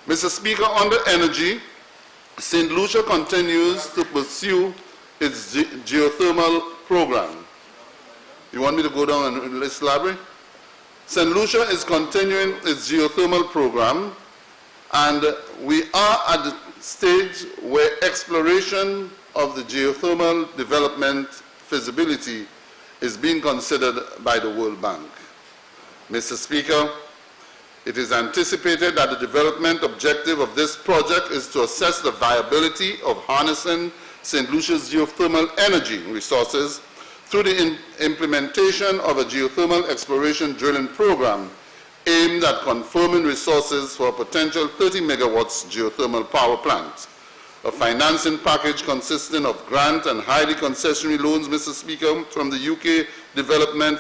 Mr. Speaker, under energy, St. Lucia continues to pursue its geothermal program. You want me to go down and list library? St. Lucia is continuing its geothermal program, and we are at the stage where exploration of the geothermal development feasibility is being considered by the World Bank. Mr. Speaker, it is anticipated that the development objective of this project is to assess the viability of harnessing St. Lucia's geothermal energy resources through the implementation of a geothermal exploration drilling program aimed at confirming resources for a potential 30 megawatts geothermal power plant. A financing package consisting of grant and highly concessionary loans, Mr. Speaker, from the UK Department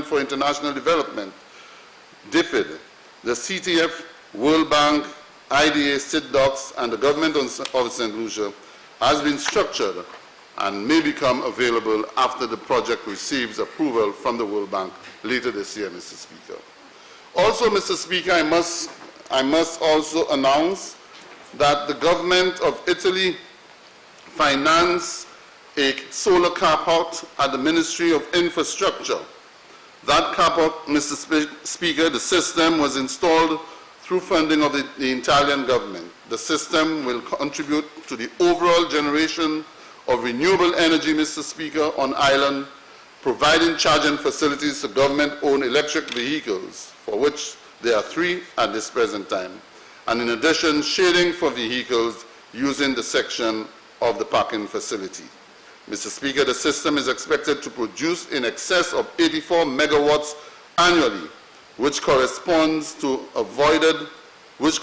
for International Development, DFID, the CTF, World Bank, IDA, SIDDOCs, and the government of St. Lucia has been structured and may become available after the project receives approval from the World Bank later this year, Mr. Speaker. Also, Mr. Speaker, I must also announce that the government of Italy financed a solar carport at the Ministry of Infrastructure. That carport, Mr. Speaker, the system was installed through funding of the Italian government. The system will contribute to the overall generation of renewable energy, Mr. Speaker, on island, providing charging facilities to government-owned electric vehicles, for which there are 3 at this present time, and in addition, shading for vehicles using the section of the parking facility. Mr. Speaker, the system is expected to produce in excess of 84 megawatts annually, which corresponds to avoided use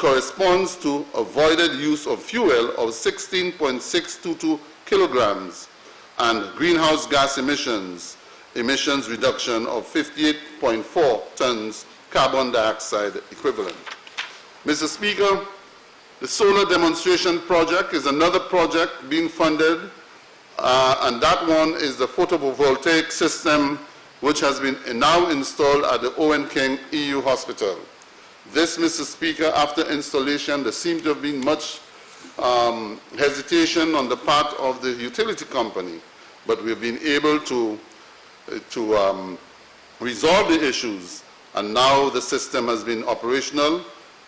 of fuel of 16.622 kilograms and greenhouse gas emissions reduction of 58.4 tons carbon dioxide equivalent. Mr. Speaker, the solar demonstration project is another project being funded, and that one is the photovoltaic system which has been now installed at the Owen King EU Hospital. This, Mr. Speaker, after installation, there seemed to have been much hesitation on the part of the utility company, but we've been able to resolve the issues, and now the system has been operational,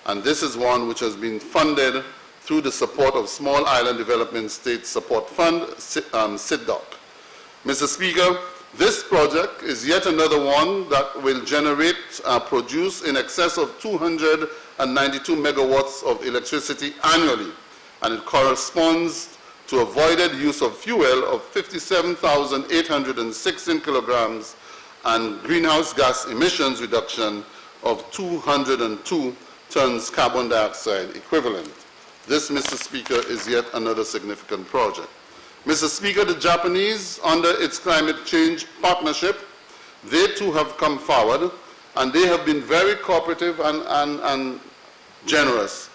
and this is one which has been funded through the support of Small Island Development State Support Fund, SIDDOC. Mr. Speaker, this project is yet another one that will produce in excess of 292 megawatts of electricity annually, and it corresponds to avoided use of fuel of 57,816 kilograms and greenhouse gas emissions reduction of 202 tons carbon dioxide equivalent. This, Mr. Speaker, is yet another significant project. Mr. Speaker, the Japanese, under its climate change partnership, they too have come forward, and they have been very cooperative and generous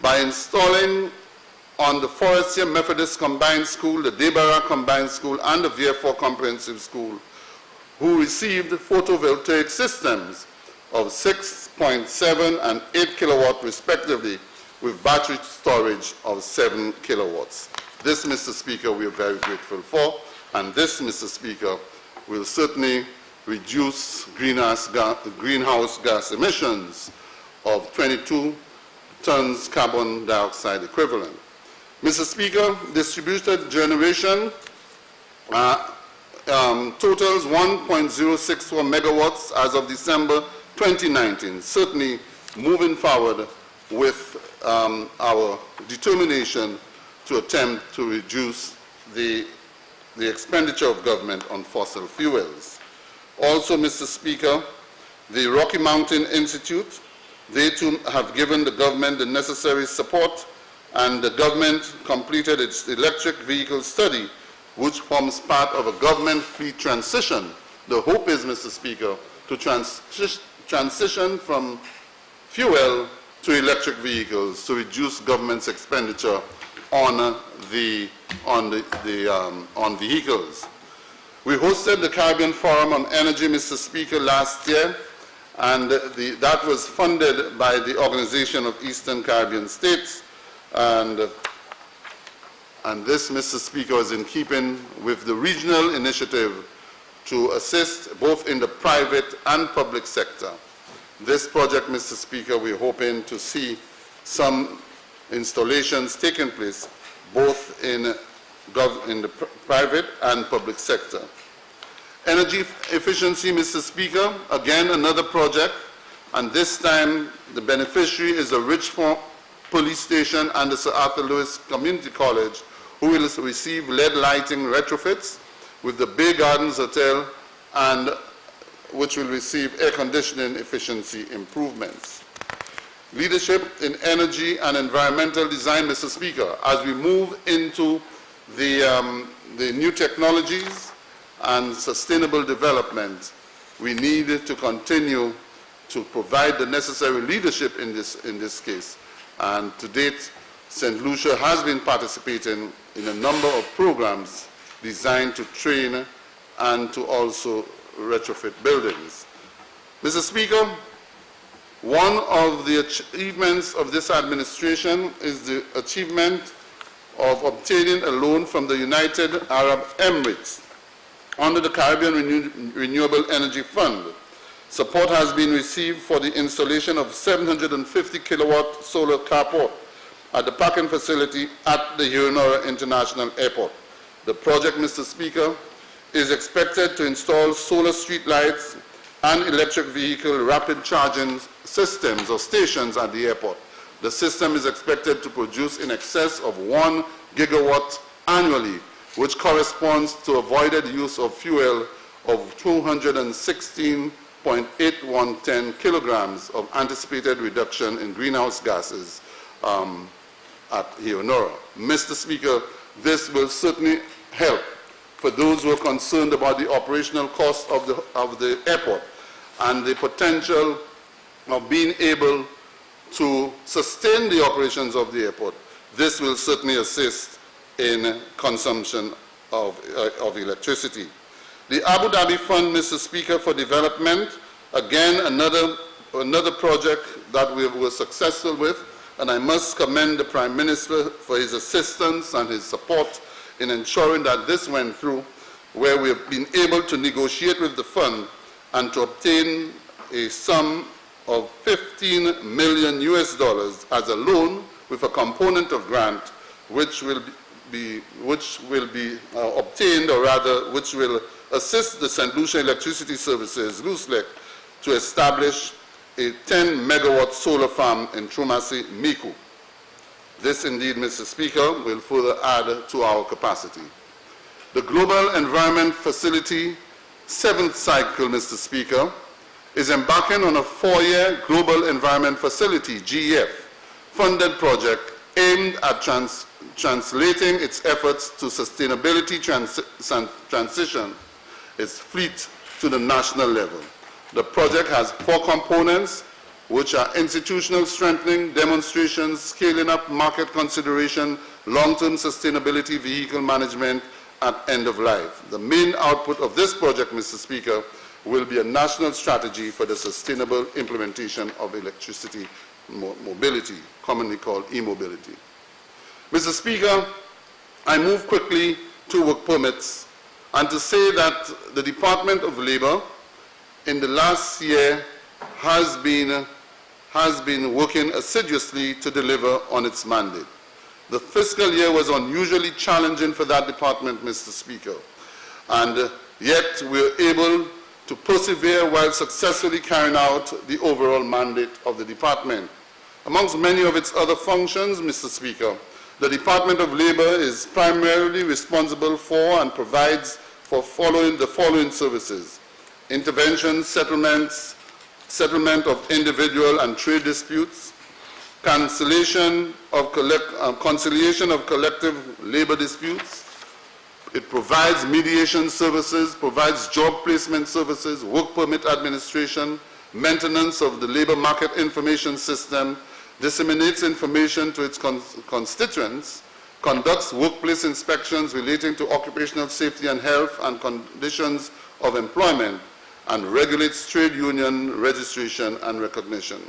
by installing on the Forestier Methodist Combined School, the Debarra Combined School, and the VF4 Comprehensive School, who received photovoltaic systems of 6.7 and 8 kilowatt respectively, with battery storage of 7 kilowatts. This, Mr. Speaker, we are very grateful for, and this, Mr. Speaker, will certainly reduce greenhouse gas emissions of 22 tons carbon dioxide equivalent. Mr. Speaker, distributed generation totals 1.064 megawatts as of December 2019, certainly moving forward with our determination to attempt to reduce the expenditure of government on fossil fuels. Also, Mr. Speaker, the Rocky Mountain Institute, they too have given the government the necessary support, and the government completed its electric vehicle study, which forms part of a government fleet transition. The hope is, Mr. Speaker, to transition from fuel to electric vehicles to reduce government's expenditure on vehicles. We hosted the Caribbean Forum on Energy, Mr. Speaker, last year, and that was funded by the Organization of Eastern Caribbean States, and this, Mr. Speaker, is in keeping with the regional initiative to assist both in the private and public sector. This project, Mr. Speaker, we're hoping to see some installations taking place both in the private and public sector. Energy efficiency, Mr. Speaker, again another project, and this time the beneficiary is the Richmond Police Station and the Sir Arthur Lewis Community College, who will receive LED lighting retrofits with the Bay Gardens Hotel, and which will receive air conditioning efficiency improvements. Leadership in energy and environmental design, Mr. Speaker, as we move into the new technologies and sustainable development, we need to continue to provide the necessary leadership in this case. And to date, St. Lucia has been participating in a number of programs designed to train and to also retrofit buildings. Mr. Speaker, one of the achievements of this administration is the achievement of obtaining a loan from the United Arab Emirates under the Caribbean Renewable Energy Fund. Support has been received for the installation of 750 kilowatt solar carport at the parking facility at the Heronora International Airport. The project, Mr. Speaker, is expected to install solar street lights and electric vehicle rapid charging systems or stations at the airport. The system is expected to produce in excess of 1 gigawatt annually, which corresponds to avoided use of fuel of 216.8110 kilograms of anticipated reduction in greenhouse gases at Heronora. Mr. Speaker, this will certainly help for those who are concerned about the operational cost of the airport and the potential of being able to sustain the operations of the airport. This will certainly assist in consumption of electricity. The Abu Dhabi Fund, Mr. Speaker, for Development, again another project that we were successful with, and I must commend the Prime Minister for his assistance and his support in ensuring that this went through, where we have been able to negotiate with the fund and to obtain a sum of $15 million US as a loan with a component of grant, which will be obtained, or rather, which will assist the St. Lucia Electricity Services, LUSLEC, to establish a 10 megawatt solar farm in Trumasi, Miku. This indeed, Mr. Speaker, will further add to our capacity. The Global Environment Facility 7th cycle, Mr. Speaker, is embarking on a 4-year Global Environment Facility, GEF, funded project aimed at translating its efforts to sustainability transition, its fleet to the national level. The project has 4 components, which are institutional strengthening, demonstrations, scaling up market consideration, long-term sustainability, vehicle management, and end of life. The main output of this project, Mr. Speaker, will be a national strategy for the sustainable implementation of electricity mobility, commonly called e-mobility. Mr. Speaker, I move quickly to work permits and to say that the Department of Labor in the last year has been working assiduously to deliver on its mandate. The fiscal year was unusually challenging for that department, Mr. Speaker, and yet we were able to persevere while successfully carrying out the overall mandate of the department. Amongst many of its other functions, Mr. Speaker, the Department of Labor is primarily responsible for and provides for the following services: intervention, settlement of individual and trade disputes, conciliation of collective labor disputes. It provides mediation services, provides job placement services, work permit administration, maintenance of the labor market information system, disseminates information to its constituents, conducts workplace inspections relating to occupational safety and health and conditions of employment, and regulates trade union registration and recognition.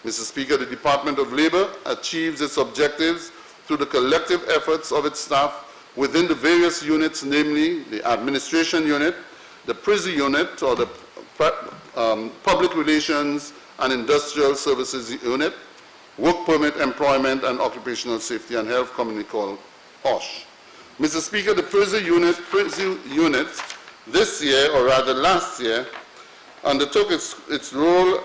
Mr. Speaker, the Department of Labor achieves its objectives through the collective efforts of its staff within the various units, namely the Administration Unit, the Prison Unit, or the Public Relations and Industrial Services Unit, Work Permit, Employment and Occupational Safety and Health, commonly called OSH. Mr. Speaker, the Prison Unit this year, or rather last year, undertook its role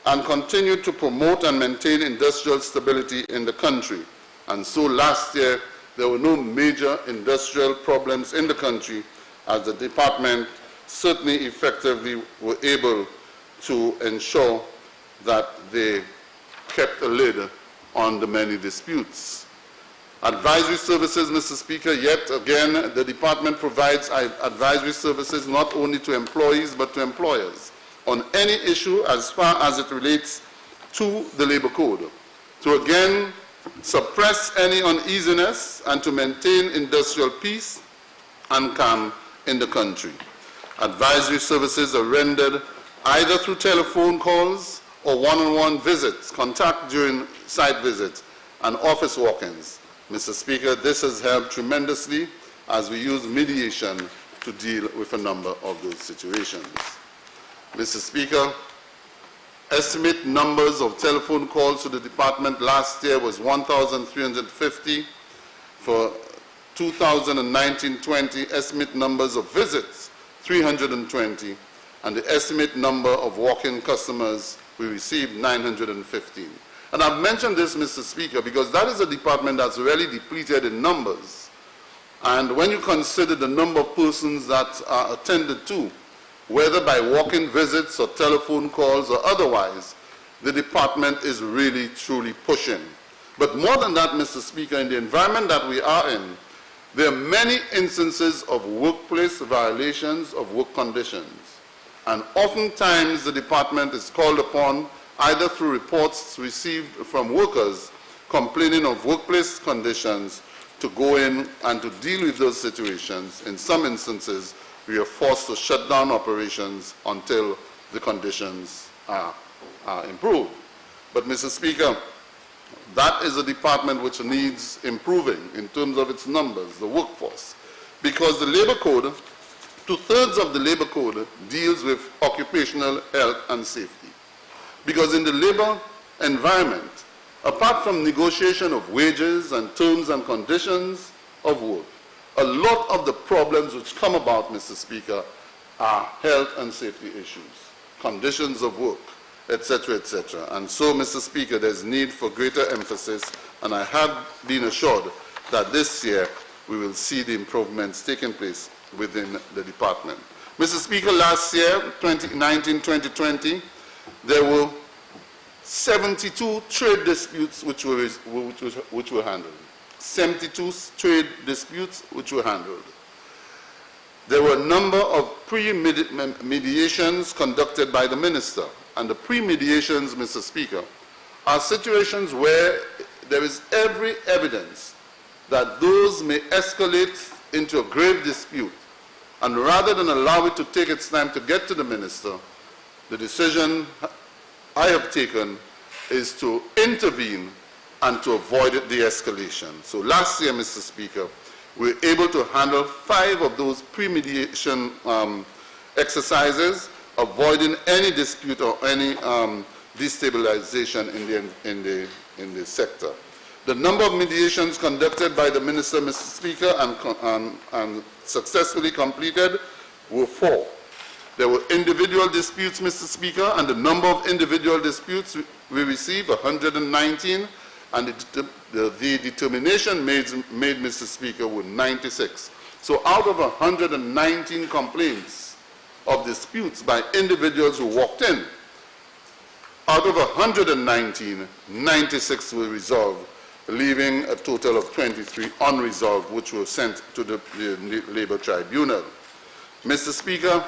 and continued to promote and maintain industrial stability in the country. And so last year, there were no major industrial problems in the country, as the department certainly effectively were able to ensure that they kept a lid on the many disputes. Advisory services, Mr. Speaker, yet again, the department provides advisory services not only to employees but to employers on any issue as far as it relates to the labor code, to again suppress any uneasiness and to maintain industrial peace and calm in the country. Advisory services are rendered either through telephone calls or one-on-one visits, contact during site visits, and office walk-ins. Mr. Speaker, this has helped tremendously as we use mediation to deal with a number of those situations. Mr. Speaker, estimate numbers of telephone calls to the department last year was 1,350. For 2019-20, estimate numbers of visits, 320, and the estimate number of walk-in customers we received, 915. And I've mentioned this, Mr. Speaker, because that is a department that's really depleted in numbers. And when you consider the number of persons that are attended to, whether by walk-in visits or telephone calls or otherwise, the department is really, truly pushing. But more than that, Mr. Speaker, in the environment that we are in, there are many instances of workplace violations of work conditions. And oftentimes the department is called upon either through reports received from workers complaining of workplace conditions to go in and to deal with those situations. In some instances, we are forced to shut down operations until the conditions are improved. But, Mr. Speaker, that is a department which needs improving in terms of its numbers, the workforce, because the labor code, 2/3 of the labor code deals with occupational health and safety. Because in the labor environment, apart from negotiation of wages and terms and conditions of work, a lot of the problems which come about, Mr. Speaker, are health and safety issues, conditions of work, etc., etc. And so, Mr. Speaker, there's need for greater emphasis, and I have been assured that this year we will see the improvements taking place within the department. Mr. Speaker, last year, 2019-2020, there were 72 trade disputes which were handled. 72 trade disputes which were handled. There were a number of pre-mediations conducted by the minister. And the pre-mediations, Mr. Speaker, are situations where there is every evidence that those may escalate into a grave dispute. And rather than allow it to take its time to get to the minister, the decision I have taken is to intervene and to avoid the escalation. So last year, Mr. Speaker, we were able to handle 5 of those pre-mediation exercises, avoiding any dispute or any destabilization in the sector. The number of mediations conducted by the minister, Mr. Speaker, and successfully completed were 4. There were individual disputes, Mr. Speaker, and the number of individual disputes we received, 119, and the determination made, Mr. Speaker, were 96. So out of 119 complaints of disputes by individuals who walked in, out of 119, 96 were resolved, leaving a total of 23 unresolved, which were sent to the Labor Tribunal. Mr. Speaker,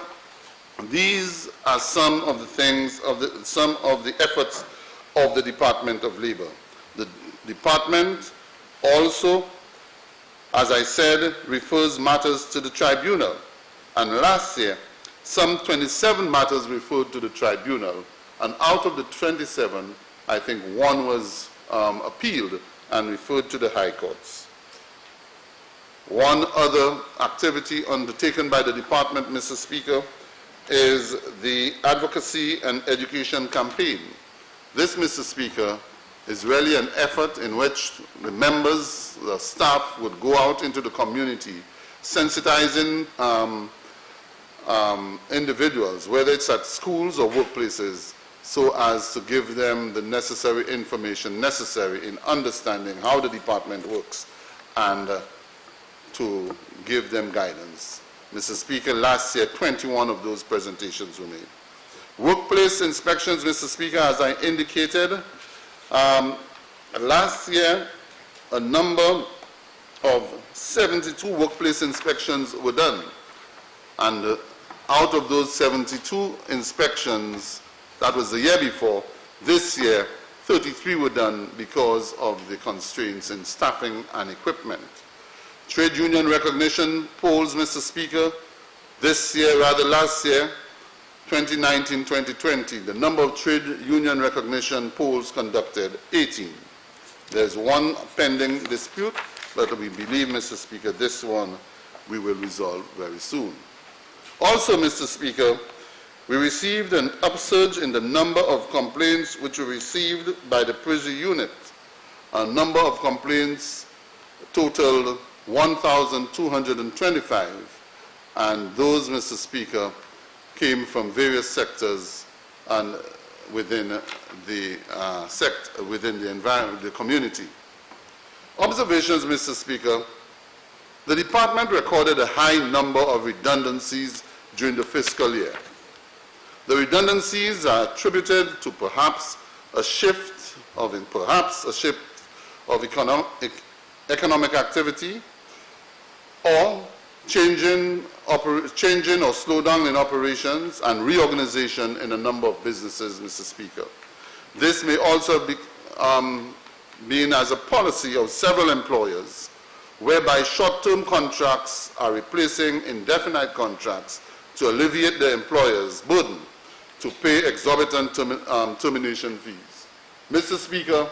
these are some of the things, some of the efforts of the Department of Labor. The department also, as I said, refers matters to the tribunal. And last year, some 27 matters referred to the tribunal, and out of the 27, I think one was appealed and referred to the high courts. One other activity undertaken by the department, Mr. Speaker, is the advocacy and education campaign. This, Mr. Speaker, is really an effort in which the members, the staff would go out into the community, sensitizing individuals, whether it's at schools or workplaces, so as to give them the necessary information necessary in understanding how the department works and to give them guidance. Mr. Speaker, last year, 21 of those presentations were made. Workplace inspections, Mr. Speaker, as I indicated, last year, a number of 72 workplace inspections were done. And out of those 72 inspections, that was the year before, this year, 33 were done because of the constraints in staffing and equipment. Trade union recognition polls, Mr. Speaker, this year, rather last year, 2019-2020, the number of trade union recognition polls conducted, 18. There's one pending dispute, but we believe, Mr. Speaker, this one we will resolve very soon. Also, Mr. Speaker, we received an upsurge in the number of complaints which were received by the prison unit. A number of complaints totaled 1,225, and those, Mr. Speaker, came from various sectors and within the environment, the community. Observations, Mr. Speaker. The department recorded a high number of redundancies during the fiscal year. The redundancies are attributed to perhaps a shift of economic activity, or changing or slowdown in operations and reorganization in a number of businesses, Mr. Speaker. This may also be being as a policy of several employers, whereby short-term contracts are replacing indefinite contracts to alleviate the employer's burden to pay exorbitant termination fees. Mr. Speaker,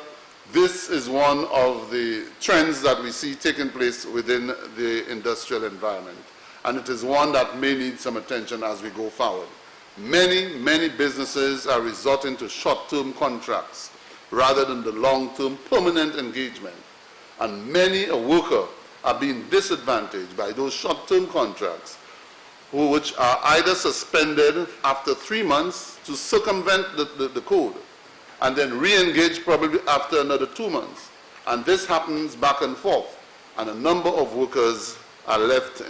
this is one of the trends that we see taking place within the industrial environment, and it is one that may need some attention as we go forward. Many businesses are resorting to short-term contracts rather than the long-term permanent engagement, and many a worker are being disadvantaged by those short-term contracts, which are either suspended after 3 months to circumvent the code, and then re-engage probably after another 2 months. And this happens back and forth, and a number of workers are left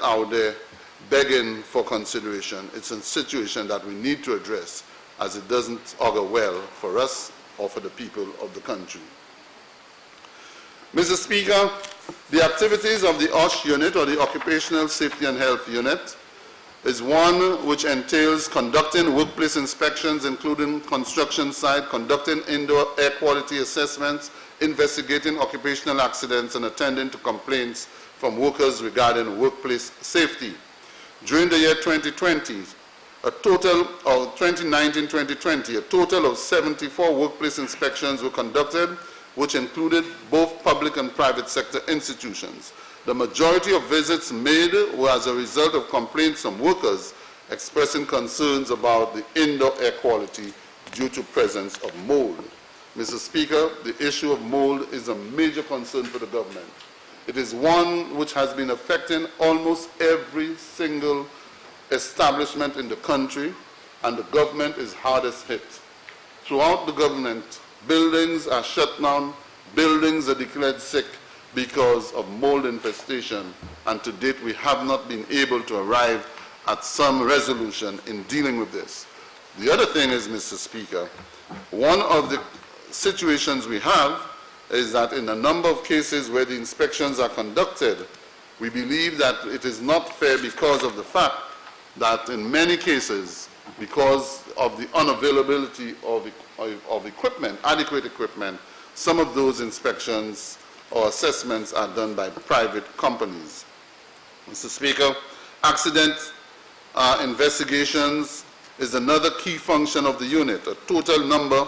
out there begging for consideration. It's a situation that we need to address, as it doesn't augur well for us or for the people of the country. Mr. Speaker, the activities of the OSH unit, or the Occupational Safety and Health unit, is one which entails conducting workplace inspections, including construction site, conducting indoor air quality assessments, investigating occupational accidents, and attending to complaints from workers regarding workplace safety. During the year 2020, a total of 2019-2020, a total of 74 workplace inspections were conducted, which included both public and private sector institutions. The majority of visits made were as a result of complaints from workers expressing concerns about the indoor air quality due to presence of mold. Mr. Speaker, the issue of mold is a major concern for the government. It is one which has been affecting almost every single establishment in the country, and the government is hardest hit. Throughout the government, buildings are shut down, buildings are declared sick because of mold infestation, and to date we have not been able to arrive at some resolution in dealing with this. The other thing is, Mr. Speaker, one of the situations we have is that in a number of cases where the inspections are conducted, we believe that it is not fair because of the fact that in many cases, because of the unavailability of equipment, adequate equipment, some of those inspections or assessments are done by private companies. Mr. Speaker, accident investigations is another key function of the unit. A total number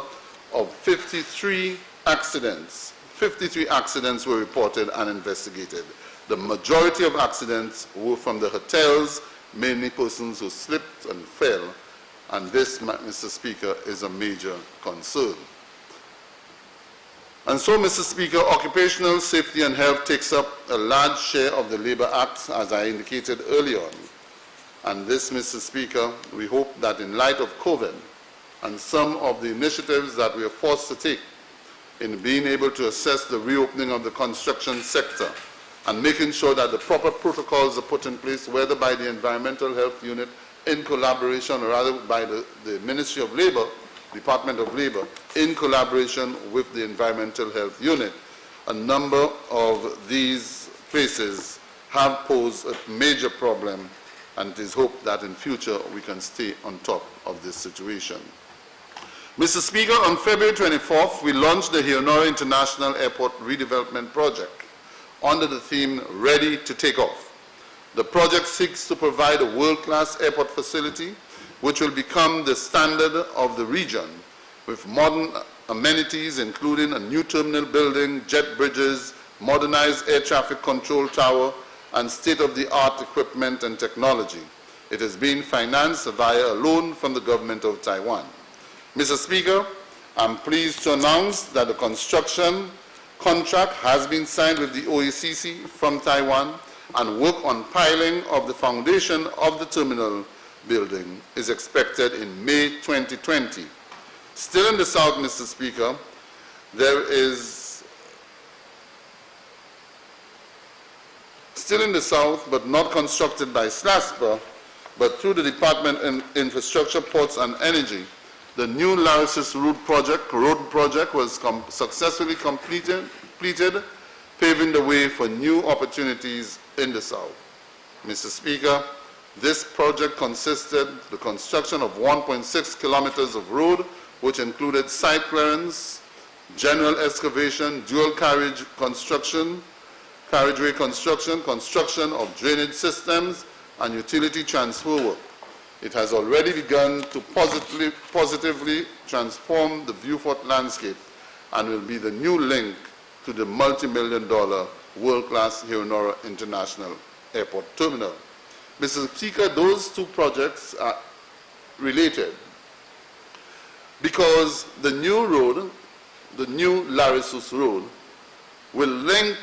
of 53 accidents. 53 accidents were reported and investigated. The majority of accidents were from the hotels, mainly persons who slipped and fell, and this, Mr. Speaker, is a major concern. And so, Mr. Speaker, occupational safety and health takes up a large share of the Labour Act, as I indicated earlier on. And this, Mr. Speaker, we hope that in light of COVID and some of the initiatives that we are forced to take in being able to assess the reopening of the construction sector and making sure that the proper protocols are put in place, whether by the Environmental Health Unit in collaboration, or rather by the Ministry of Labour, Department of Labour, in collaboration with the Environmental Health Unit. A number of these places have posed a major problem, and it is hoped that in future we can stay on top of this situation. Mr. Speaker, on February 24th, we launched the Leonora International Airport Redevelopment Project under the theme, Ready to Take Off. The project seeks to provide a world-class airport facility which will become the standard of the region, with modern amenities including a new terminal building, jet bridges, modernized air traffic control tower, and state-of-the-art equipment and technology. It is being financed via a loan from the government of Taiwan. Mr. Speaker, I'm pleased to announce that the construction contract has been signed with the OACC from Taiwan, and work on piling of the foundation of the terminal building is expected in May 2020. Still in the South, Mr. Speaker, there is, still in the South, but not constructed by SLASPA, but through the Department of Infrastructure, Ports and Energy, the new Larissus road project was successfully completed, paving the way for new opportunities in the South. Mr. Speaker, this project consisted the construction of 1.6 kilometers of road, which included site clearance, general excavation, dual carriageway construction, construction of drainage systems, and utility transfer work. It has already begun to positively transform the Viewfort landscape and will be the new link to the multi-million-dollar world-class Leonora International Airport Terminal. Mr. Speaker, those two projects are related because the new road, the new Larissus Road, will link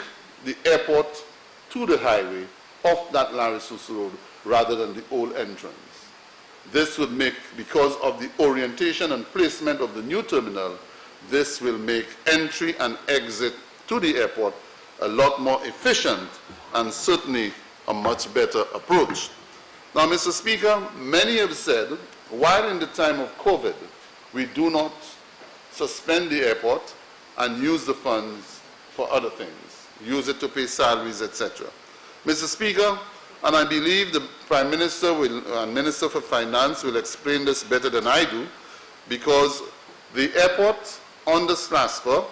the airport to the highway off that Larissus Road rather than the old entrance. This would make, because of the orientation and placement of the new terminal, this will make entry and exit to the airport a lot more efficient and certainly a much better approach. Now, Mr. Speaker, many have said, while in the time of COVID, we do not suspend the airport and use the funds for other things, use it to pay salaries, etc. Mr. Speaker, and I believe the Prime Minister and Minister for Finance will explain this better than I do, because the airport under SLASPA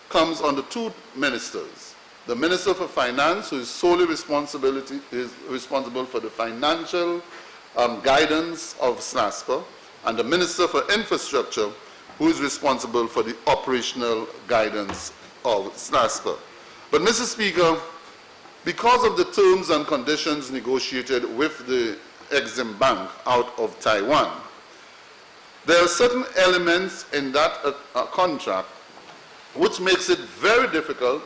comes under two ministers. The Minister for Finance, who is solely responsible for the financial guidance of SLASPA, and the Minister for Infrastructure, who is responsible for the operational guidance of SLASPA. But, Mr. Speaker, because of the terms and conditions negotiated with the Exim Bank out of Taiwan, there are certain elements in that contract which makes it very difficult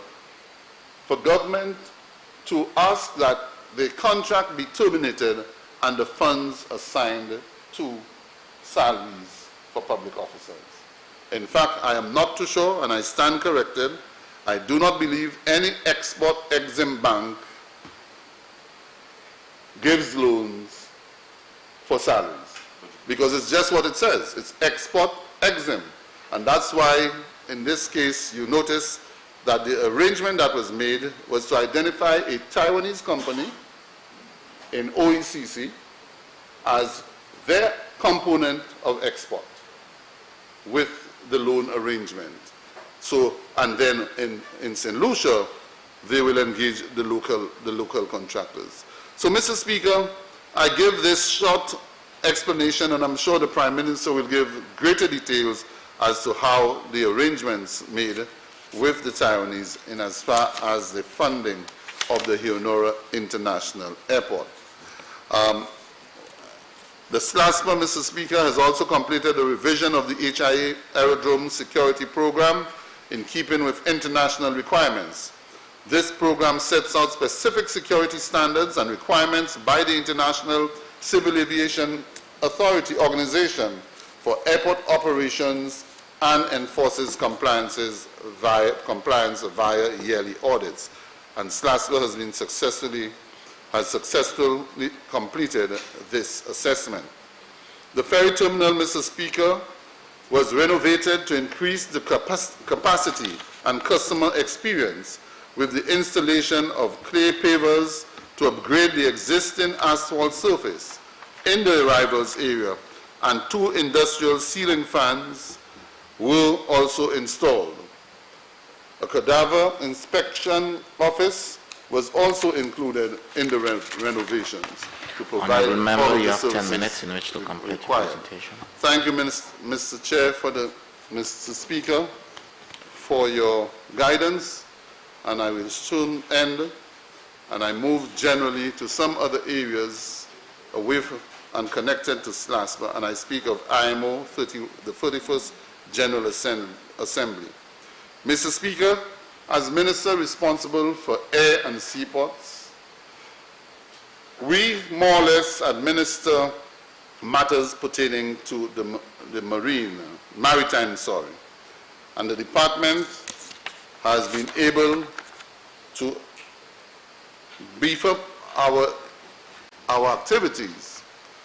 for government to ask that the contract be terminated and the funds assigned to salaries for public officers. In fact, I am not too sure, and I stand corrected, I do not believe any export Exim Bank gives loans for salaries, because it's just what it says. It's export Exim. And that's why, in this case, you notice that the arrangement that was made was to identify a Taiwanese company in OECC as their component of export with the loan arrangement. So, and then in St. Lucia, they will engage the local contractors. So, Mr. Speaker, I give this short explanation, and I'm sure the Prime Minister will give greater details as to how the arrangements made with the Taiwanese in as far as the funding of the Honora International Airport. The SLASPA, Mr. Speaker, has also completed a revision of the HIA Aerodrome Security Program in keeping with international requirements. This program sets out specific security standards and requirements by the International Civil Aviation Authority Organization for airport operations and enforces compliance via yearly audits. And SLASPA has successfully completed this assessment. The ferry terminal, Mr. Speaker, was renovated to increase the capacity and customer experience with the installation of clay pavers to upgrade the existing asphalt surface in the arrivals area, and 2 industrial ceiling fans were also installed. A cadaver inspection office was also included in the renovations to provide Honourable Member, all you the have 10 services minutes in which to complete required. your presentation. Thank you, Mr. Chair, Mr. Speaker, for your guidance, and I will soon end, and I move generally to some other areas away from and connected to SLASPA, and I speak of IMO the 31st General Assembly. Mr. Speaker, as Minister responsible for air and seaports, we more or less administer matters pertaining to the maritime, and the department has been able to beef up our activities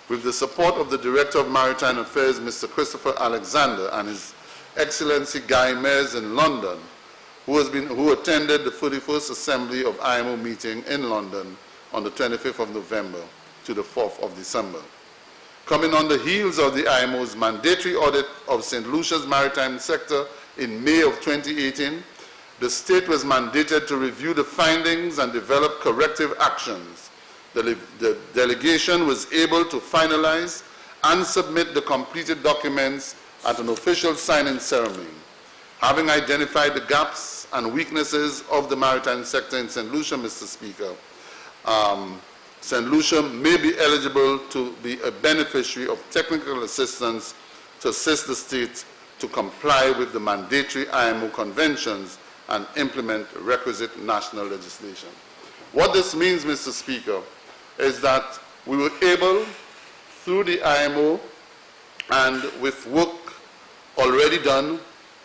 with the support of the Director of Maritime Affairs, Mr. Christopher Alexander, and His Excellency Guy Mears in London, who attended the 41st Assembly of IMO meeting in London on the 25th of November to the 4th of December. Coming on the heels of the IMO's mandatory audit of St. Lucia's maritime sector in May of 2018, the state was mandated to review the findings and develop corrective actions. The delegation was able to finalize and submit the completed documents at an official signing ceremony. Having identified the gaps and weaknesses of the maritime sector in St. Lucia, Mr. Speaker, St. Lucia may be eligible to be a beneficiary of technical assistance to assist the state to comply with the mandatory IMO conventions and implement requisite national legislation. What this means, Mr. Speaker, is that we were able, through the IMO and with work already done,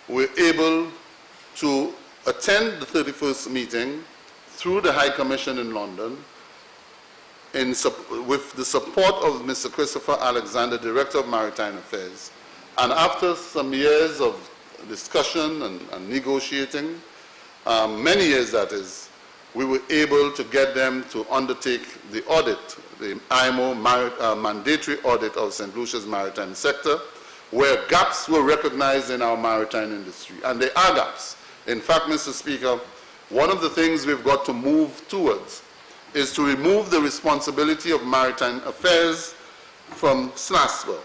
we're able to attend the 31st meeting through the High Commission in London with the support of Mr. Christopher Alexander, Director of Maritime Affairs. And after some years of discussion and negotiating, many years that is, we were able to get them to undertake the audit, the IMO mandatory audit of St. Lucia's maritime sector, where gaps were recognized in our maritime industry. And there are gaps. In fact, Mr. Speaker, one of the things we've got to move towards is to remove the responsibility of maritime affairs from SLASPA.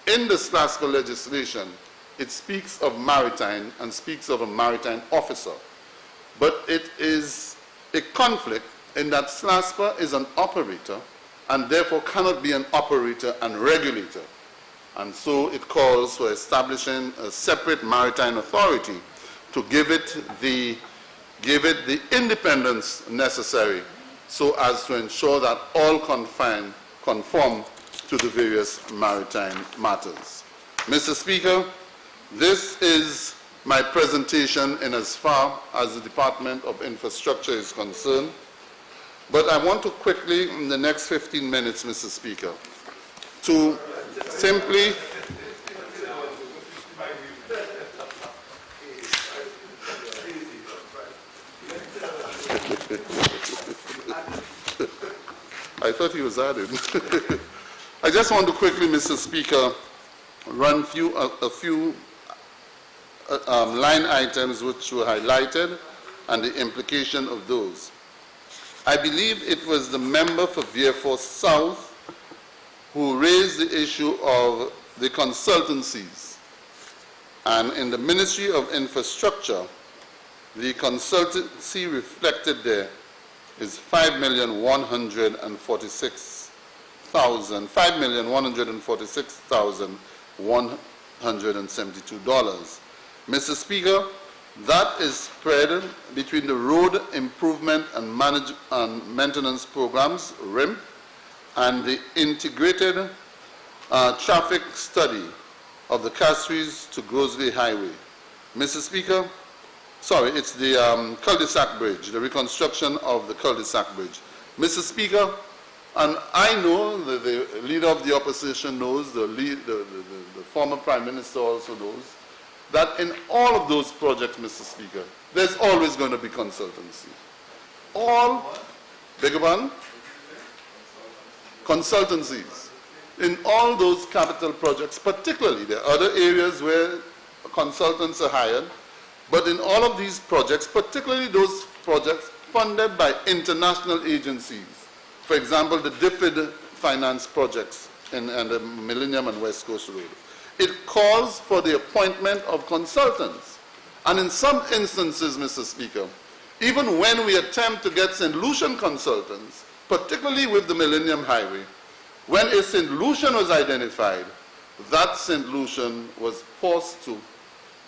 In the SLASPA legislation, it speaks of maritime and speaks of a maritime officer. But it is a conflict in that SLASPA is an operator and therefore cannot be an operator and regulator. And so it calls for establishing a separate maritime authority to give it the independence necessary so as to ensure that all conform to the various maritime matters. Mr. Speaker, this is my presentation in as far as the Department of Infrastructure is concerned. But I want to quickly, in the next 15 minutes, Mr. Speaker, to simply I thought he was added. I just want to quickly, Mr. Speaker, run a few line items which were highlighted and the implication of those. I believe it was the member for Vieux Fort South who raised the issue of the consultancies. And in the Ministry of Infrastructure, the consultancy reflected there is $5,146,172. Mr. Speaker, that is spread between the Road Improvement and Maintenance Programs, RIMP, and the Integrated Traffic Study of the Castries to Grosley Highway. Mr. Speaker, sorry, it's the cul-de-sac bridge, the reconstruction of the cul-de-sac bridge. Mr. Speaker, and I know that the leader of the opposition knows, the former Prime Minister also knows, that in all of those projects, Mr. Speaker, there's always going to be consultancy. Beg your pardon? Consultancies. In all those capital projects, particularly, there are other areas where consultants are hired, but in all of these projects, particularly those projects funded by international agencies, for example, the DFID finance projects and the Millennium and West Coast Road, it calls for the appointment of consultants. And in some instances, Mr. Speaker, even when we attempt to get St. Lucian consultants, particularly with the Millennium Highway, when a St. Lucian was identified, that St. Lucian was forced to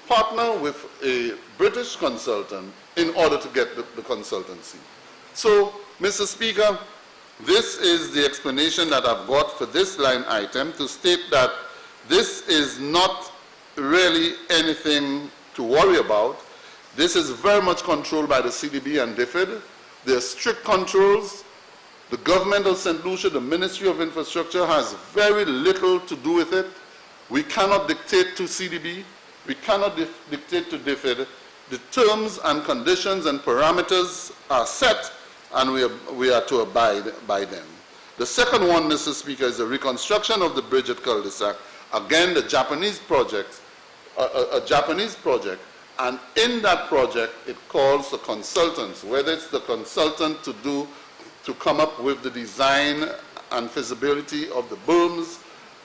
partner with a British consultant in order to get the consultancy. So, Mr. Speaker, this is the explanation that I've got for this line item to state that this is not really anything to worry about. This is very much controlled by the CDB and DFID. There are strict controls. The government of St. Lucia, the Ministry of Infrastructure, has very little to do with it. We cannot dictate to CDB. We cannot dictate to DFID. The terms and conditions and parameters are set, and we are to abide by them. The second one, Mr. Speaker, is the reconstruction of the bridge at cul-de-sac. Again, the Japanese project, a Japanese project, and in that project, it calls for consultants, whether it's the consultant to come up with the design and feasibility of the berms,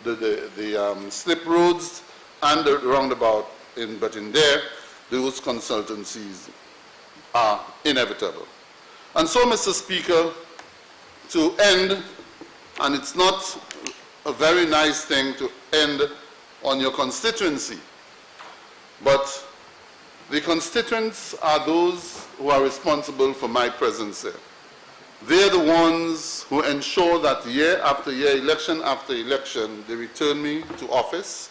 the slip roads, and the roundabout, but in there, those consultancies are inevitable. And so, Mr. Speaker, to end, and it's not a very nice thing to end on your constituency, but the constituents are those who are responsible for my presence here. They're the ones who ensure that year after year, election after election, they return me to office.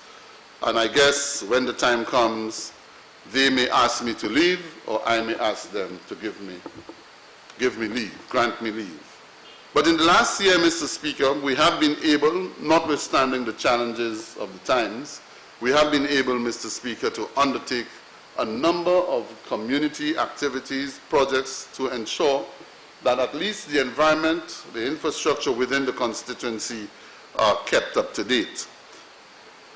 And I guess when the time comes, they may ask me to leave, or I may ask them to give me leave, grant me leave. But in the last year, Mr. Speaker, we have been able, notwithstanding the challenges of the times, we have been able, Mr. Speaker, to undertake a number of community activities, projects to ensure that at least the environment, the infrastructure within the constituency are kept up to date.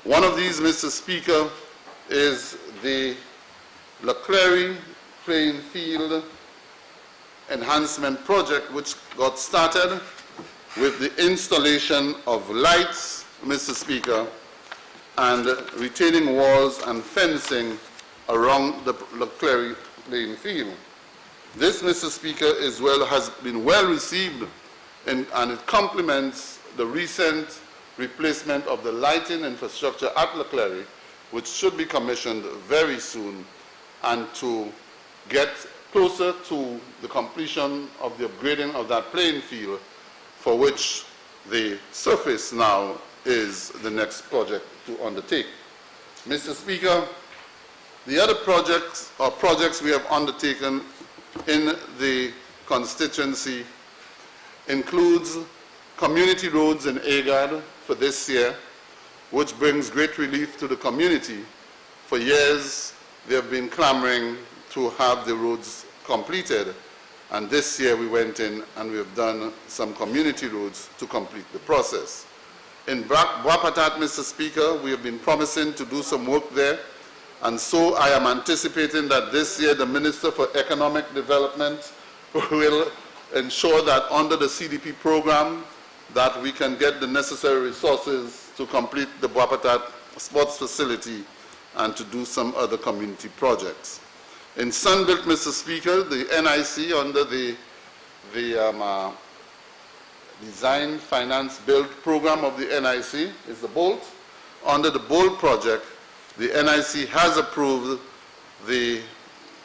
One of these, Mr. Speaker, is the Leclerc playing field enhancement project, which got started with the installation of lights, Mr. Speaker, and retaining walls and fencing around the Leclerc playing field. This, Mr. Speaker, has been well received, and it complements the recent replacement of the lighting infrastructure at Leclerc, which should be commissioned very soon, and to get closer to the completion of the upgrading of that playing field, for which the surface now is the next project to undertake. Mr. Speaker, the other projects we have undertaken in the constituency includes community roads in Agard for this year, which brings great relief to the community. For years, they have been clamoring to have the roads completed, and this year we went in and we have done some community roads to complete the process. In Boapatat, Mr. Speaker, we have been promising to do some work there, and so I am anticipating that this year the Minister for Economic Development will ensure that under the CDP program, that we can get the necessary resources to complete the Wapatat sports facility and to do some other community projects. In Sunbelt, Mr. Speaker, the NIC under the Design, Finance, Build program of the NIC is the BOLT. Under the BOLT project, the NIC has approved the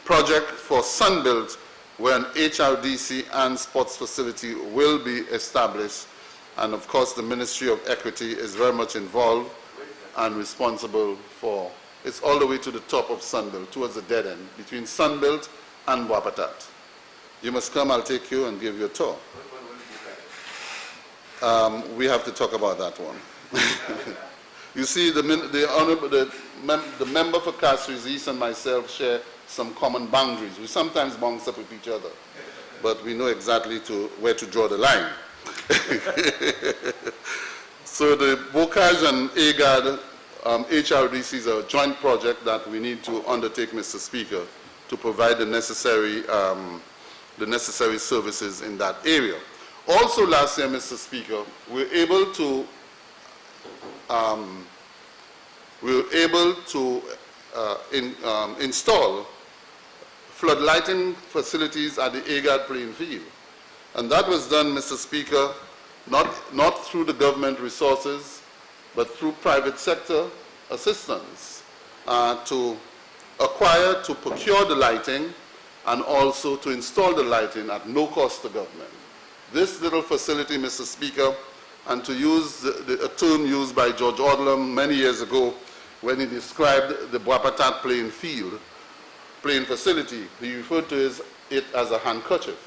project for Sunbelt, where an HRDC and sports facility will be established. And of course, the Ministry of Equity is very much involved and responsible for, it's all the way to the top of Sunbelt, towards the dead end, between Sunbelt and Wapatat. You must come, I'll take you and give you a tour. We have to talk about that one. You see, the member for Castries East and myself share some common boundaries. We sometimes bounce up with each other, but we know exactly where to draw the line. So the Bocage and AGAD HRDCs are a joint project that we need to undertake, Mr. Speaker, to provide the necessary services in that area. Also last year, Mr. Speaker, we were able to install flood lighting facilities at the AGAD playing field. And that was done, Mr. Speaker, not through the government resources, but through private sector assistance to procure the lighting and also to install the lighting at no cost to government. This little facility, Mr. Speaker, and to use a term used by George Odlum many years ago when he described the Wapatat playing facility, he referred to it as a handkerchief.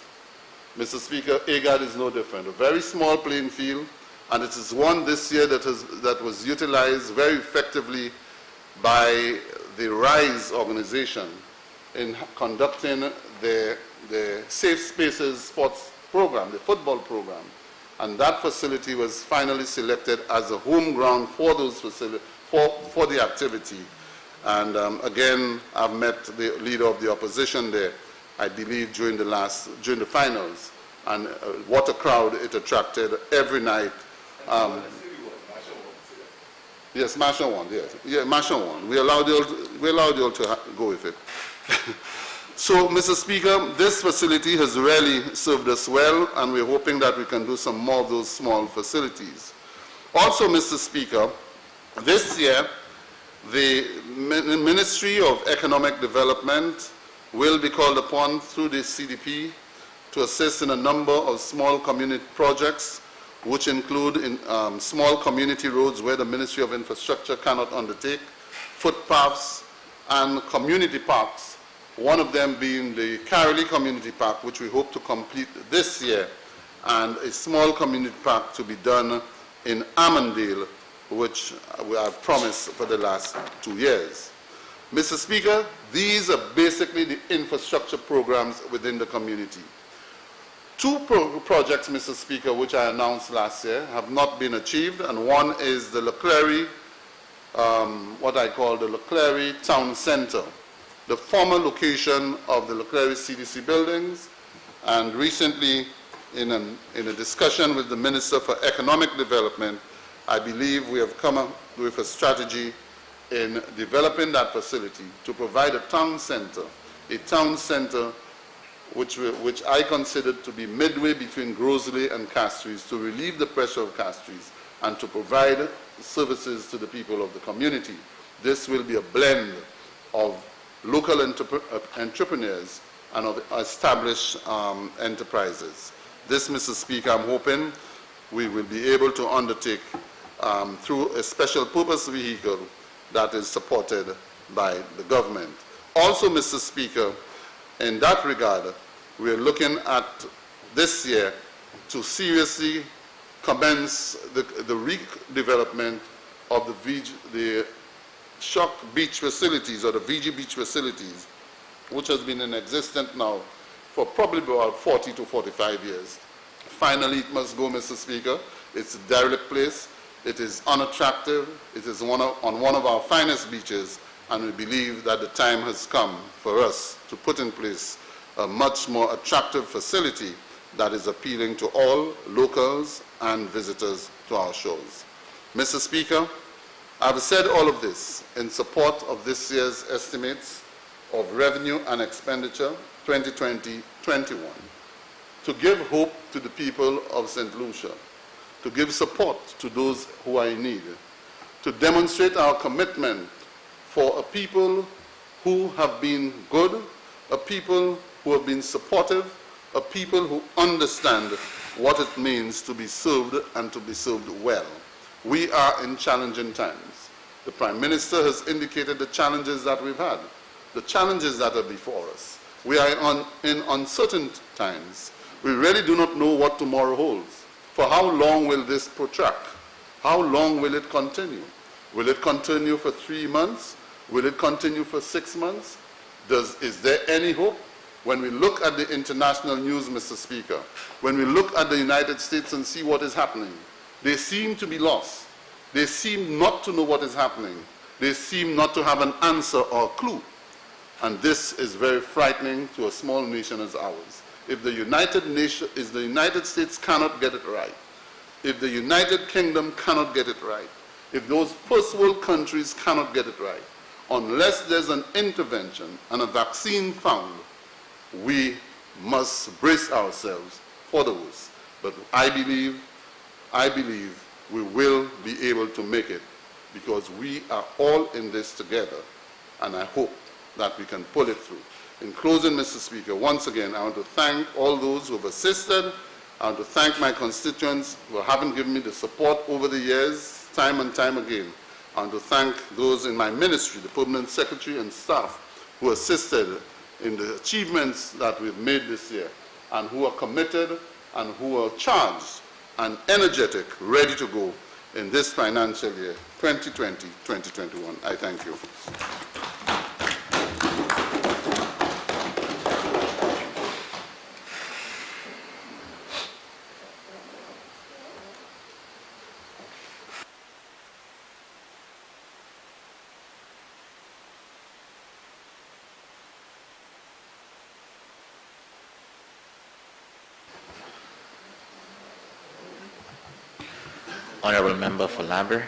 Mr. Speaker, AGAD is no different. A very small playing field, and it is one this year that was utilized very effectively by the RISE organization in conducting the Safe Spaces sports program, the football program. And that facility was finally selected as a home ground for those facilities, for the activity. And again, I've met the leader of the opposition there, I believe during the finals, and what a crowd it attracted every night. Yes, Marshall won, yes. Yeah, Marshall won. We allowed you to go with it. So, Mr. Speaker, this facility has really served us well, and we're hoping that we can do some more of those small facilities. Also, Mr. Speaker, this year, the Ministry of Economic Development will be called upon through the CDP to assist in a number of small community projects, which include small community roads where the Ministry of Infrastructure cannot undertake, footpaths, and community parks, one of them being the Carolee Community Park, which we hope to complete this year, and a small community park to be done in Armandale, which we have promised for the last 2 years. Mr. Speaker, these are basically the infrastructure programs within the community. Two projects, Mr. Speaker, which I announced last year, have not been achieved, and one is the Leclerc, what I call the Leclerc Town Center, the former location of the Leclerc CDC buildings, and recently in a discussion with the Minister for Economic Development, I believe we have come up with a strategy in developing that facility to provide a town center which I consider to be midway between Grosley and Castries, to relieve the pressure of Castries and to provide services to the people of the community. This will be a blend of local entrepreneurs and of established enterprises. This, Mr. Speaker, I'm hoping we will be able to undertake through a special purpose vehicle that is supported by the government. Also, Mr. Speaker, in that regard, we are looking at this year to seriously commence the redevelopment of the Shock Beach facilities, or the VG Beach facilities, which has been in existence now for probably about 40 to 45 years. Finally, it must go, Mr. Speaker. It's a derelict place. It is unattractive. It is on one of our finest beaches, and we believe that the time has come for us to put in place a much more attractive facility that is appealing to all locals and visitors to our shores. Mr. Speaker, I've said all of this in support of this year's estimates of revenue and expenditure 2020-21, to give hope to the people of St. Lucia, to give support to those who are in need, to demonstrate our commitment for a people who have been good, a people who have been supportive, a people who understand what it means to be served and to be served well. We are in challenging times. The Prime Minister has indicated the challenges that we've had, the challenges that are before us. We are in uncertain times. We really do not know what tomorrow holds. For how long will this protract? How long will it continue? Will it continue for 3 months? Will it continue for 6 months? Is there any hope? When we look at the international news, Mr. Speaker, when we look at the United States and see what is happening, they seem to be lost. They seem not to know what is happening. They seem not to have an answer or a clue. And this is very frightening to a small nation as ours. If the United States cannot get it right, if the United Kingdom cannot get it right, if those first world countries cannot get it right, unless there's an intervention and a vaccine found, we must brace ourselves for the worst. But I believe we will be able to make it, because we are all in this together, and I hope that we can pull it through. In closing, Mr. Speaker, once again, I want to thank all those who have assisted. I want to thank my constituents who haven't given me the support over the years, time and time again. I want to thank those in my ministry, the permanent secretary and staff, who assisted in the achievements that we've made this year, and who are committed and who are charged and energetic, ready to go in this financial year, 2020-2021. I thank you. Honorable Member for Labour.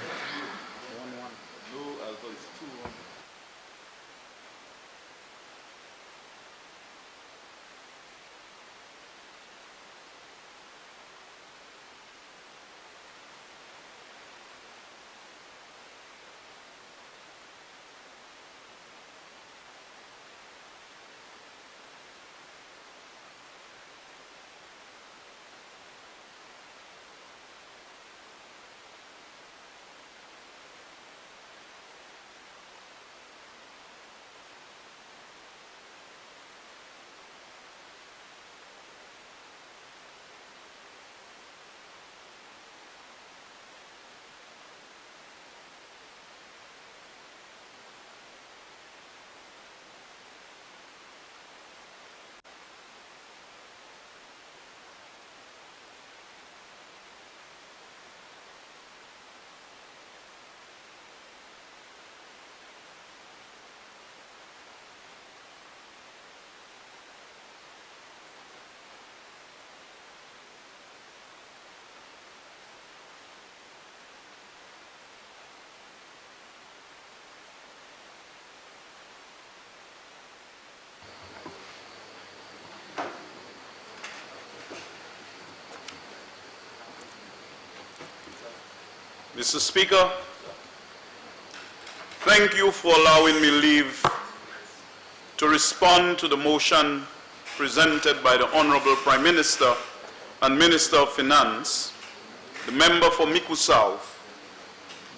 Mr. Speaker, thank you for allowing me leave to respond to the motion presented by the Honorable Prime Minister and Minister of Finance, the member for Miku South.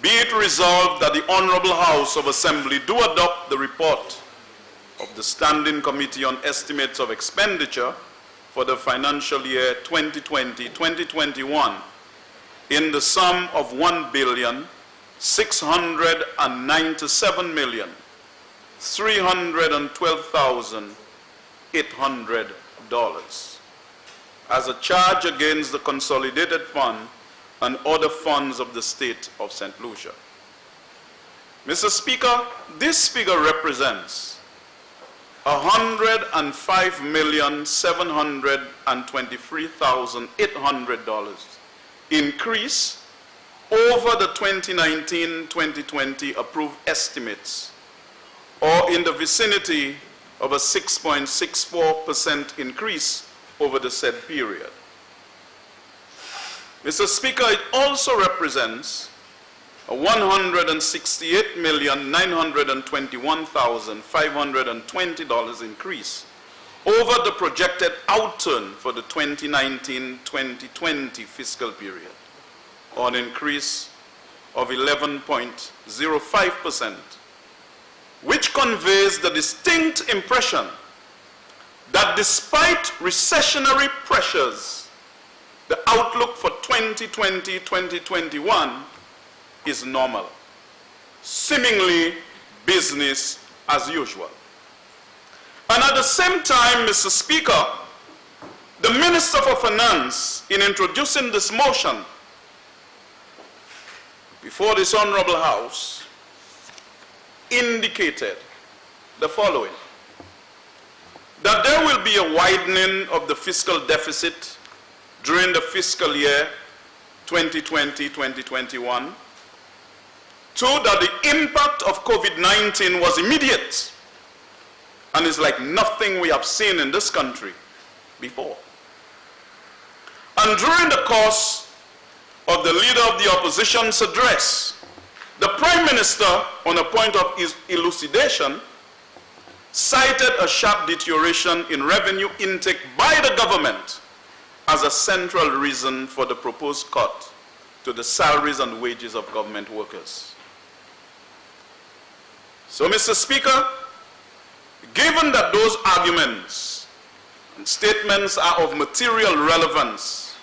Be it resolved that the Honorable House of Assembly do adopt the report of the Standing Committee on Estimates of Expenditure for the financial year 2020-2021 in the sum of $1,697,312,800 as a charge against the Consolidated Fund and other funds of the State of St. Lucia. Mr. Speaker, this figure represents $105,723,800 increase over the 2019-2020 approved estimates, or in the vicinity of a 6.64% increase over the said period. Mr. Speaker, it also represents a $168,921,520 increase over the projected outturn for the 2019-2020 fiscal period, or an increase of 11.05%, which conveys the distinct impression that despite recessionary pressures, the outlook for 2020-2021 is normal, seemingly business as usual. And at the same time, Mr. Speaker, the Minister for Finance, in introducing this motion before this Honorable House, indicated the following: that there will be a widening of the fiscal deficit during the fiscal year 2020-2021. Two, that the impact of COVID-19 was immediate and is like nothing we have seen in this country before. And during the course of the Leader of the Opposition's address, the Prime Minister, on a point of elucidation, cited a sharp deterioration in revenue intake by the government as a central reason for the proposed cut to the salaries and wages of government workers. So, Mr. Speaker, given that those arguments and statements are of material relevance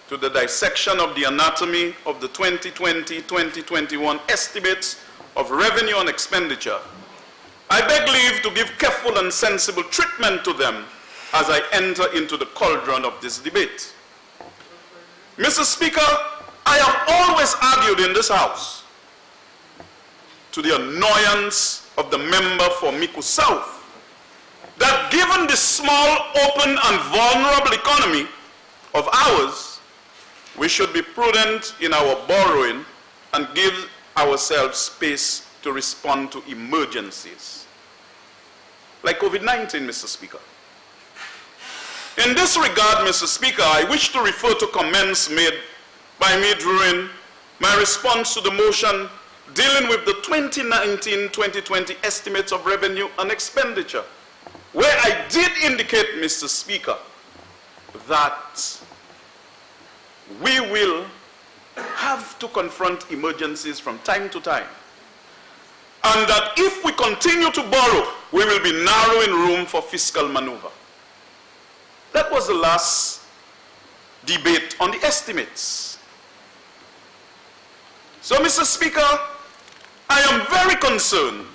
to the dissection of the anatomy of the 2020-2021 estimates of revenue and expenditure, I beg leave to give careful and sensible treatment to them as I enter into the cauldron of this debate. Mr. Speaker, I have always argued in this House, to the annoyance of the member for Miku South, that given the small, open, and vulnerable economy of ours, we should be prudent in our borrowing and give ourselves space to respond to emergencies, like COVID-19, Mr. Speaker. In this regard, Mr. Speaker, I wish to refer to comments made by me during my response to the motion dealing with the 2019-2020 estimates of revenue and expenditure, where I did indicate, Mr. Speaker, that we will have to confront emergencies from time to time, and that if we continue to borrow, we will be narrowing room for fiscal maneuver. That was the last debate on the estimates. So, Mr. Speaker, I am very concerned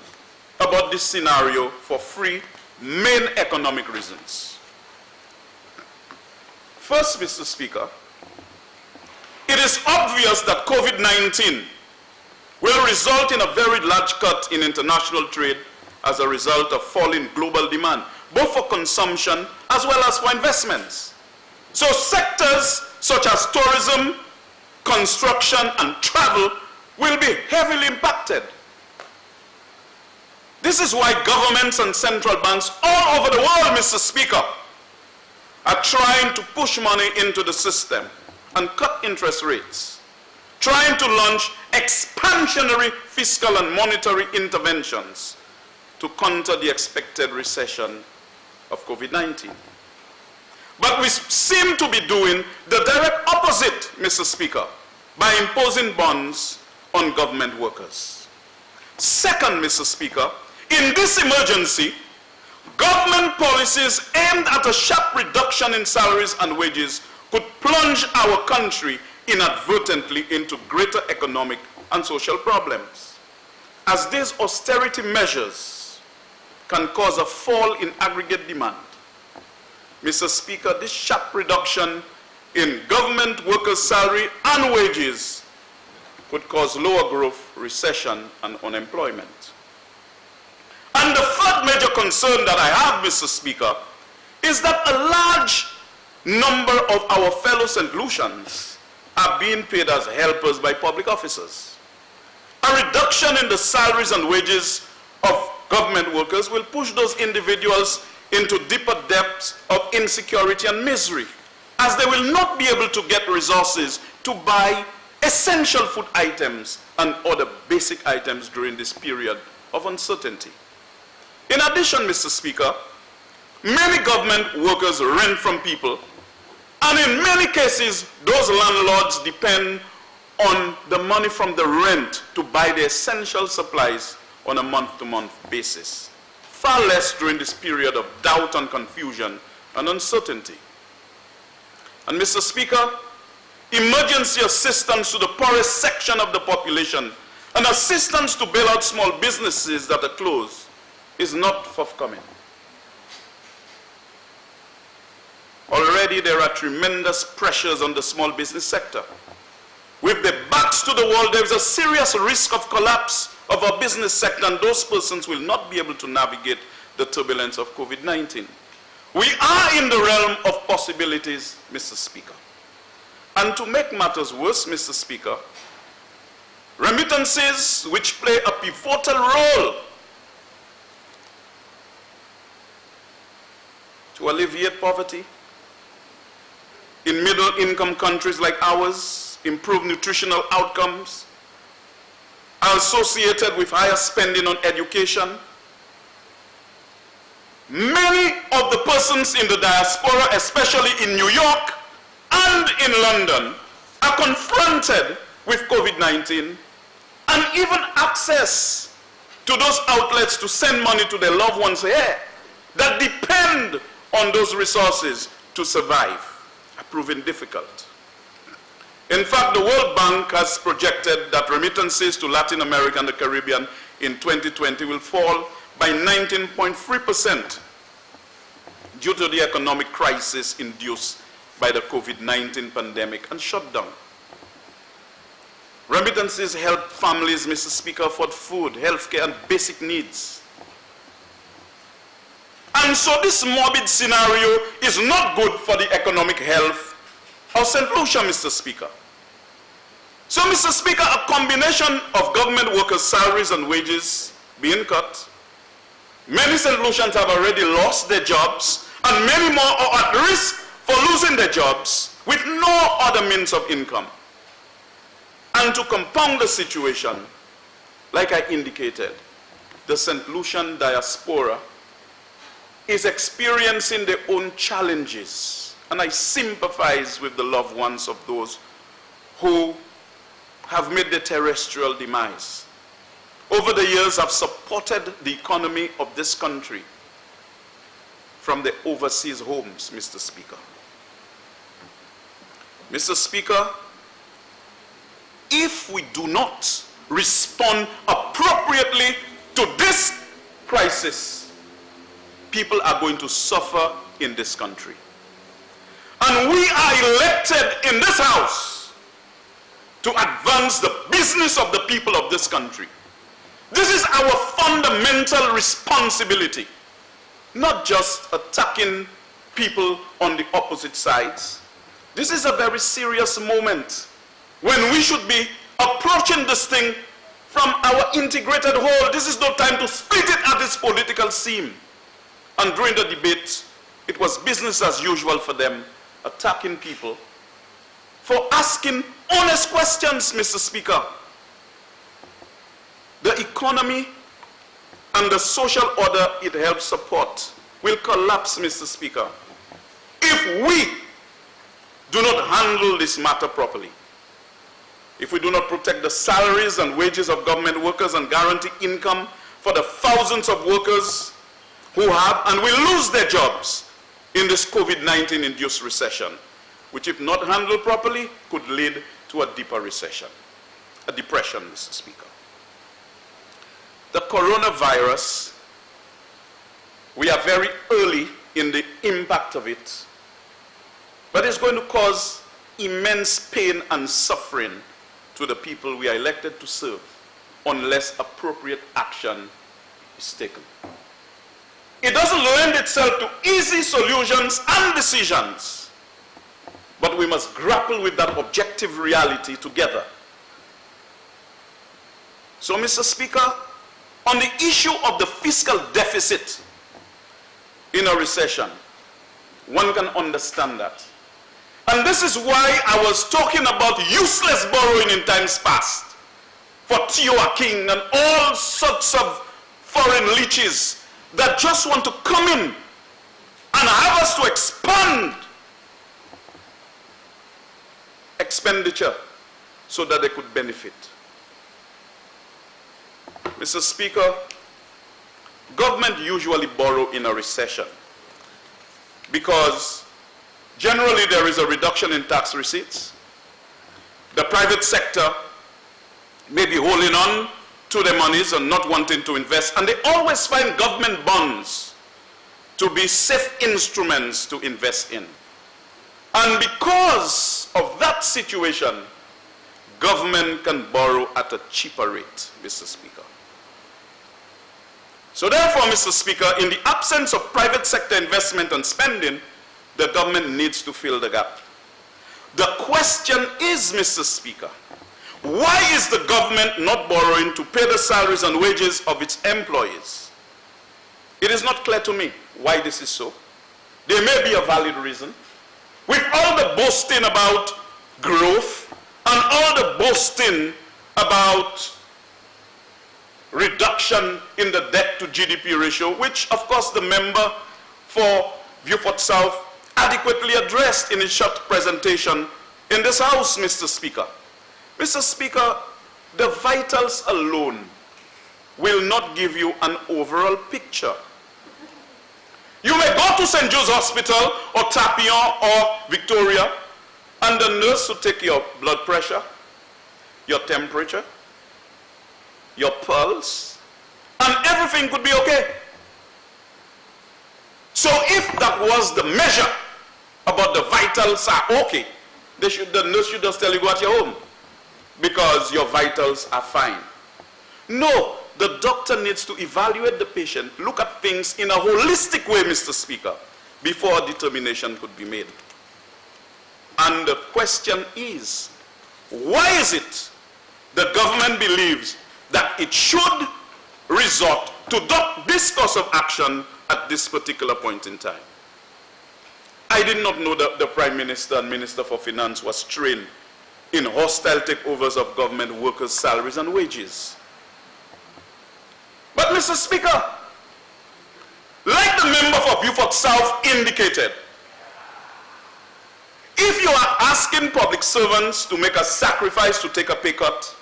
about this scenario for three main economic reasons. First, Mr. Speaker, it is obvious that COVID-19 will result in a very large cut in international trade as a result of falling global demand, both for consumption as well as for investments. So sectors such as tourism, construction, and travel will be heavily impacted. This is why governments and central banks all over the world, Mr. Speaker, are trying to push money into the system and cut interest rates, trying to launch expansionary fiscal and monetary interventions to counter the expected recession of COVID-19. But we seem to be doing the direct opposite, Mr. Speaker, by imposing bans on government workers. Second, Mr. Speaker, in this emergency, government policies aimed at a sharp reduction in salaries and wages could plunge our country inadvertently into greater economic and social problems, as these austerity measures can cause a fall in aggregate demand. Mr. Speaker, this sharp reduction in government workers' salary and wages could cause lower growth, recession, and unemployment. And the third major concern that I have, Mr. Speaker, is that a large number of our fellow St. Lucians are being paid as helpers by public officers. A reduction in the salaries and wages of government workers will push those individuals into deeper depths of insecurity and misery, as they will not be able to get resources to buy essential food items and other basic items during this period of uncertainty. In addition, Mr. Speaker, many government workers rent from people, and in many cases, those landlords depend on the money from the rent to buy the essential supplies on a month-to-month basis, far less during this period of doubt and confusion and uncertainty. And Mr. Speaker, emergency assistance to the poorest section of the population and assistance to bail out small businesses that are closed is not forthcoming. Already there are tremendous pressures on the small business sector. With their backs to the wall, there is a serious risk of collapse of our business sector, and those persons will not be able to navigate the turbulence of COVID-19. We are in the realm of possibilities, Mr. Speaker. And to make matters worse, Mr. Speaker, remittances, which play a pivotal role to alleviate poverty in middle-income countries like ours, improve nutritional outcomes, are associated with higher spending on education. Many of the persons in the diaspora, especially in New York and in London, are confronted with COVID-19 and even access to those outlets to send money to their loved ones here that depend on those resources to survive are proving difficult. In fact, the World Bank has projected that remittances to Latin America and the Caribbean in 2020 will fall by 19.3% due to the economic crisis induced by the COVID-19 pandemic and shutdown. Remittances help families, Mr. Speaker, afford food, healthcare, and basic needs. And so this morbid scenario is not good for the economic health of St. Lucia, Mr. Speaker. So, Mr. Speaker, a combination of government workers' salaries and wages being cut, many St. Lucians have already lost their jobs, and many more are at risk for losing their jobs with no other means of income. And to compound the situation, like I indicated, the St. Lucian diaspora is experiencing their own challenges, and I sympathize with the loved ones of those who have made their terrestrial demise. Over the years, I've supported the economy of this country from the overseas homes, Mr. Speaker. Mr. Speaker, if we do not respond appropriately to this crisis, people are going to suffer in this country. And we are elected in this House to advance the business of the people of this country. This is our fundamental responsibility, not just attacking people on the opposite sides. This is a very serious moment when we should be approaching this thing from our integrated whole. This is no time to split it at its political seam. And during the debate, it was business as usual for them, attacking people for asking honest questions, Mr. Speaker. The economy and the social order it helps support will collapse, Mr. Speaker, if we do not handle this matter properly. If we do not protect the salaries and wages of government workers and guarantee income for the thousands of workers who have and will lose their jobs in this COVID-19 induced recession, which if not handled properly could lead to a deeper recession, a depression, Mr. Speaker. The coronavirus, we are very early in the impact of it, but it's going to cause immense pain and suffering to the people we are elected to serve unless appropriate action is taken. It doesn't lend itself to easy solutions and decisions, but we must grapple with that objective reality together. So, Mr. Speaker, on the issue of the fiscal deficit in a recession, one can understand that. And this is why I was talking about useless borrowing in times past for Tioa King and all sorts of foreign leeches that just want to come in and have us to expand expenditure so that they could benefit. Mr. Speaker, government usually borrow in a recession because generally there is a reduction in tax receipts. The private sector may be holding on to their monies and not wanting to invest, and they always find government bonds to be safe instruments to invest in. And because of that situation, government can borrow at a cheaper rate, Mr. Speaker. So therefore, Mr. Speaker, in the absence of private sector investment and spending, the government needs to fill the gap. The question is, Mr. Speaker, why is the government not borrowing to pay the salaries and wages of its employees? It is not clear to me why this is so. There may be a valid reason. With all the boasting about growth and all the boasting about reduction in the debt to GDP ratio, which of course the member for Beaufort South adequately addressed in his short presentation in this House, Mr. Speaker. Mr. Speaker, the vitals alone will not give you an overall picture. You may go to St. Joe's Hospital or Tapion or Victoria, and the nurse will take your blood pressure, your temperature, your pulse, and everything could be okay. So if that was the measure about the vitals are okay, the nurse should just tell you go at your home because your vitals are fine. No, the doctor needs to evaluate the patient, look at things in a holistic way, Mr. Speaker, before a determination could be made. And the question is, why is it the government believes that it should resort to this course of action at this particular point in time? I did not know that the Prime Minister and Minister for Finance was trained in hostile takeovers of government workers' salaries and wages. But Mr. Speaker, like the member for Beaufort South indicated, if you are asking public servants to make a sacrifice to take a pay cut,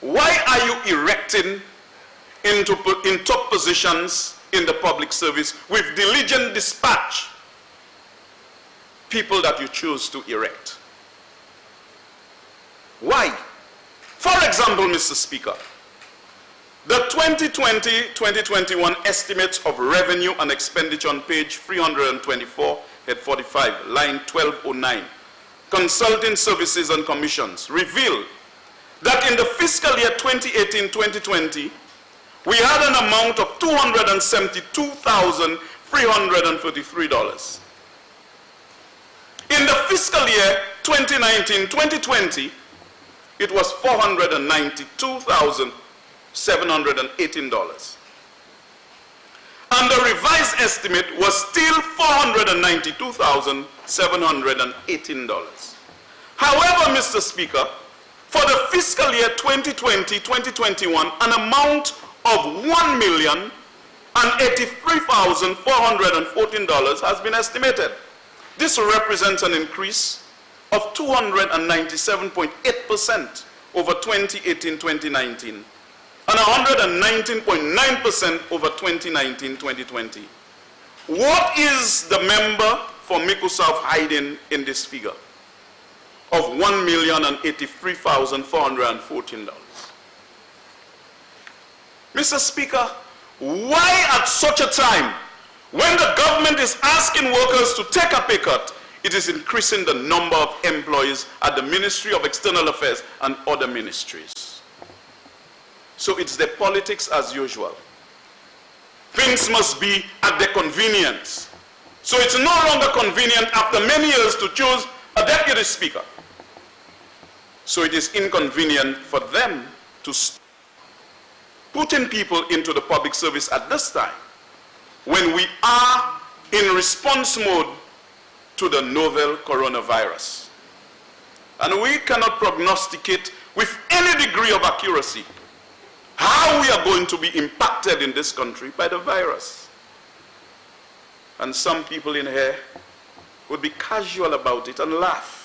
why are you erecting in top positions in the public service with diligent dispatch people that you choose to erect? Why? For example, Mr. Speaker, the 2020-2021 estimates of revenue and expenditure on page 324, head 45, line 1209, consulting services and commissions, reveal that in the fiscal year 2018-2020, we had an amount of $272,333. In the fiscal year 2019-2020, it was $492,718. And the revised estimate was still $492,718. However, Mr. Speaker, for the fiscal year 2020-2021, an amount of $1,083,414 has been estimated. This represents an increase of 297.8% over 2018-2019 and 119.9% over 2019-2020. What is the member for Mico South hiding in this figure of $1,083,414? Mr. Speaker, why at such a time, when the government is asking workers to take a pay cut, it is increasing the number of employees at the Ministry of External Affairs and other ministries? So it's their politics as usual. Things must be at their convenience. So it's no longer convenient after many years to choose a deputy speaker. So it is inconvenient for them to putting people into the public service at this time when we are in response mode to the novel coronavirus. And we cannot prognosticate with any degree of accuracy how we are going to be impacted in this country by the virus. And some people in here would be casual about it and laugh.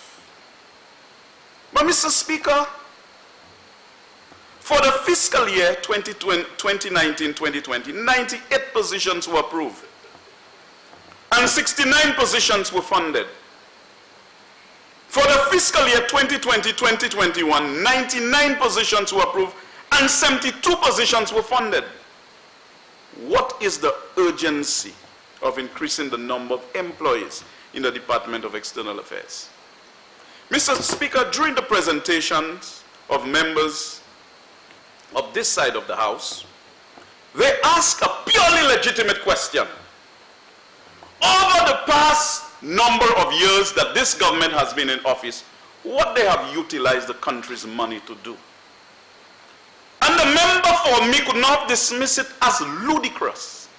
But Mr. Speaker, for the fiscal year 2019-2020, 98 positions were approved and 69 positions were funded. For the fiscal year 2020-2021, 99 positions were approved and 72 positions were funded. What is the urgency of increasing the number of employees in the Department of External Affairs? Mr. Speaker, during the presentations of members of this side of the House, they ask a purely legitimate question. Over the past number of years that this government has been in office, what they have utilized the country's money to do. And the member for me could not dismiss it as ludicrous.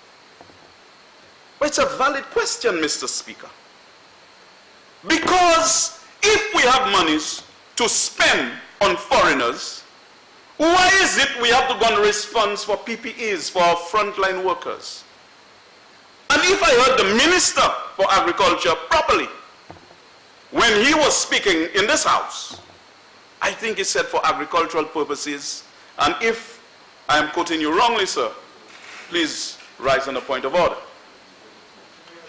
But it's a valid question, Mr. Speaker. Because if we have monies to spend on foreigners, why is it we have to go and raise funds for PPEs for our frontline workers? And if I heard the Minister for Agriculture properly, when he was speaking in this House, I think he said for agricultural purposes, and if I am quoting you wrongly, sir, please rise on a point of order,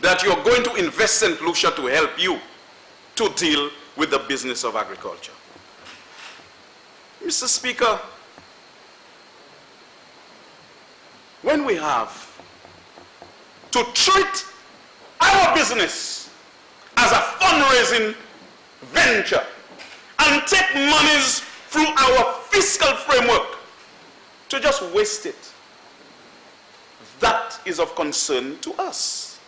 that you're going to invest St. Lucia to help you to deal with the business of agriculture. Mr. Speaker, when we have to treat our business as a fundraising venture and take monies through our fiscal framework to just waste it, that is of concern to us.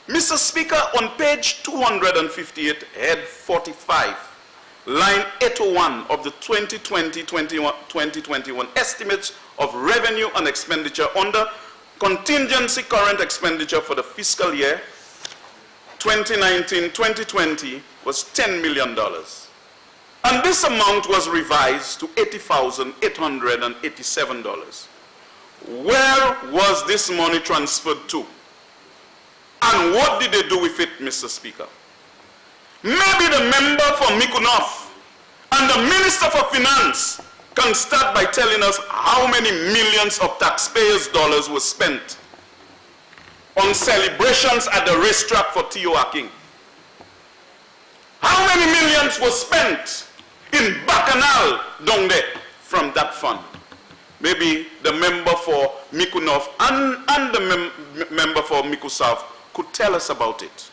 Mr. Speaker, on page 258, head 45, line 801 of the 2020-2021 estimates of revenue and expenditure under contingency current expenditure for the fiscal year 2019-2020 was $10 million. And this amount was revised to $80,887. Where was this money transferred to? And what did they do with it, Mr. Speaker? Maybe the member for Mikunov and the Minister for Finance can start by telling us how many millions of taxpayers' dollars were spent on celebrations at the racetrack for Tio Aking. How many millions were spent in Bacchanal down there from that fund? Maybe the member for Mikunov and the member for Miku South could tell us about it.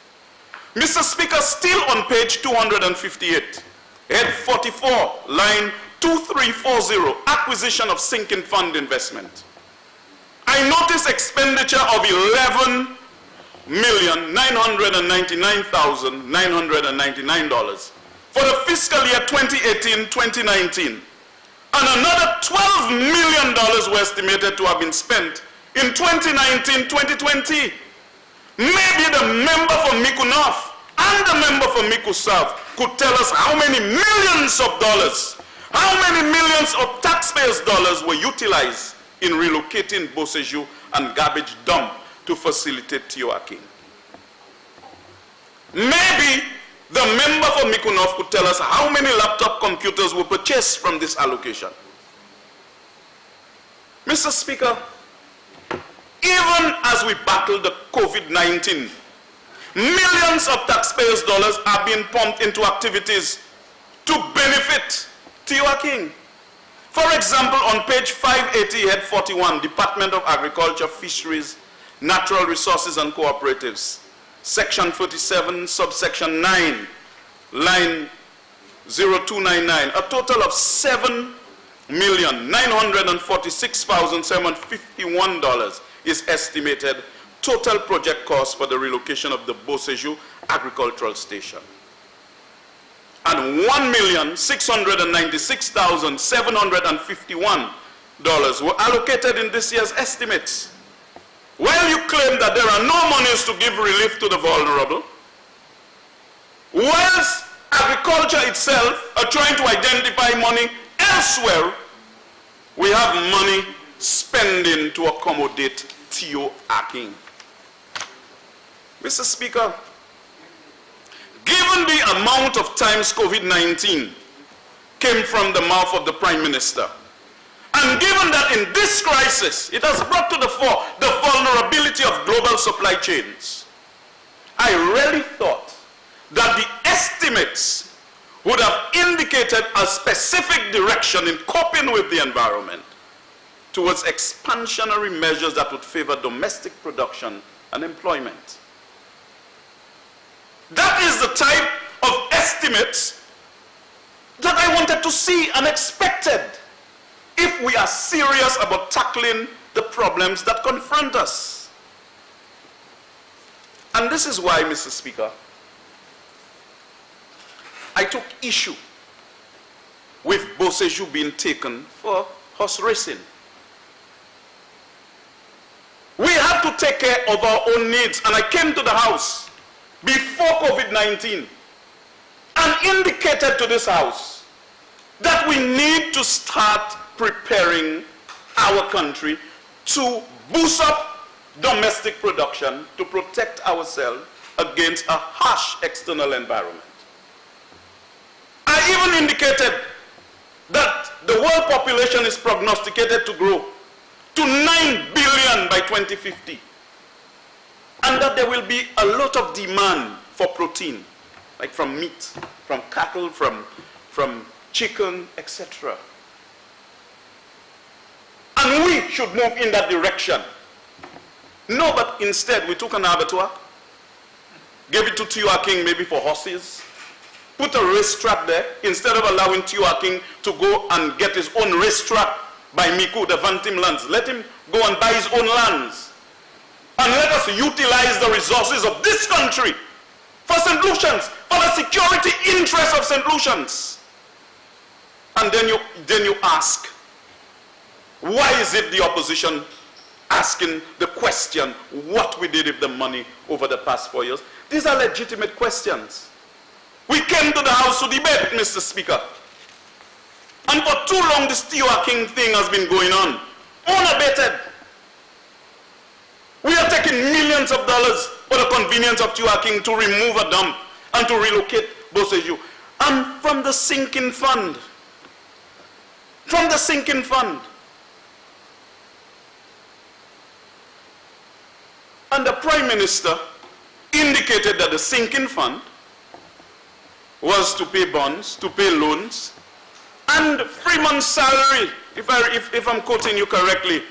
Mr. Speaker, still on page 258, head 44, line 2340, acquisition of sinking fund investment. I notice expenditure of $11,999,999 for the fiscal year 2018-2019. And another $12 million were estimated to have been spent in 2019-2020. Maybe the member for Mikunov and the member for Miku South could tell us how many millions of dollars, how many millions of taxpayers' dollars were utilized in relocating Boseju and garbage dump to facilitate Tio Aking. Maybe the member for Mikunov could tell us how many laptop computers were purchased from this allocation. Mr. Speaker, even as we battle the COVID-19, millions of taxpayers' dollars are being pumped into activities to benefit Tio Aking. For example, on page 580, head 41, Department of Agriculture, Fisheries, Natural Resources and Cooperatives, section 47, subsection 9, line 0299, a total of $7 $1,946,751 is estimated total project cost for the relocation of the Boseju Agricultural Station. And $1,696,751 were allocated in this year's estimates. While you claim that there are no monies to give relief to the vulnerable, whilst agriculture itself are trying to identify money elsewhere, we have money spending to accommodate Theo Aking. Mr. Speaker, given the amount of times COVID-19 came from the mouth of the Prime Minister, and given that in this crisis it has brought to the fore the vulnerability of global supply chains, I really thought that the estimates would have indicated a specific direction in coping with the environment towards expansionary measures that would favor domestic production and employment. That is the type of estimates that I wanted to see and expected if we are serious about tackling the problems that confront us. And this is why, Mr. Speaker, I took issue with Boseju being taken for horse racing. We have to take care of our own needs, and I came to the House before COVID-19 and indicated to this House that we need to start preparing our country to boost up domestic production to protect ourselves against a harsh external environment. I even indicated that the world population is prognosticated to grow to 9 billion by 2050, and that there will be a lot of demand for protein, like from meat, from cattle, from chicken, etc. And we should move in that direction. No, but instead we took an abattoir, gave it to Theo Aking maybe for horses, put a racetrack there, instead of allowing Theo Aking to go and get his own racetrack by Miku, the Vantim lands. Let him go and buy his own lands. And let us utilize the resources of this country for St. Lucians, for the security interests of St. Lucians. And then you ask, why is it the opposition asking the question, what we did with the money over the past 4 years? These are legitimate questions. We came to the House to debate, Mr. Speaker. And for too long, this Theo Aking thing has been going on, unabated. We are taking millions of dollars for the convenience of Theo Aking to remove a dump and to relocate Boseju. And from the sinking fund. From the sinking fund. And the Prime Minister indicated that the sinking fund was to pay bonds, to pay loans, and 3 months' salary. If I'm quoting you correctly,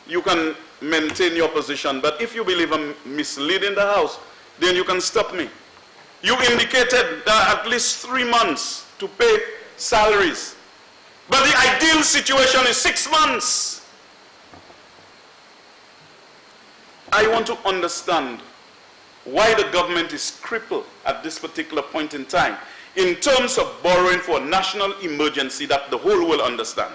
you can maintain your position. But if you believe I'm misleading the House, then you can stop me. You indicated that at least 3 months to pay salaries. But the ideal situation is 6 months. I want to understand why the government is crippled at this particular point in time in terms of borrowing for a national emergency that the whole world understand.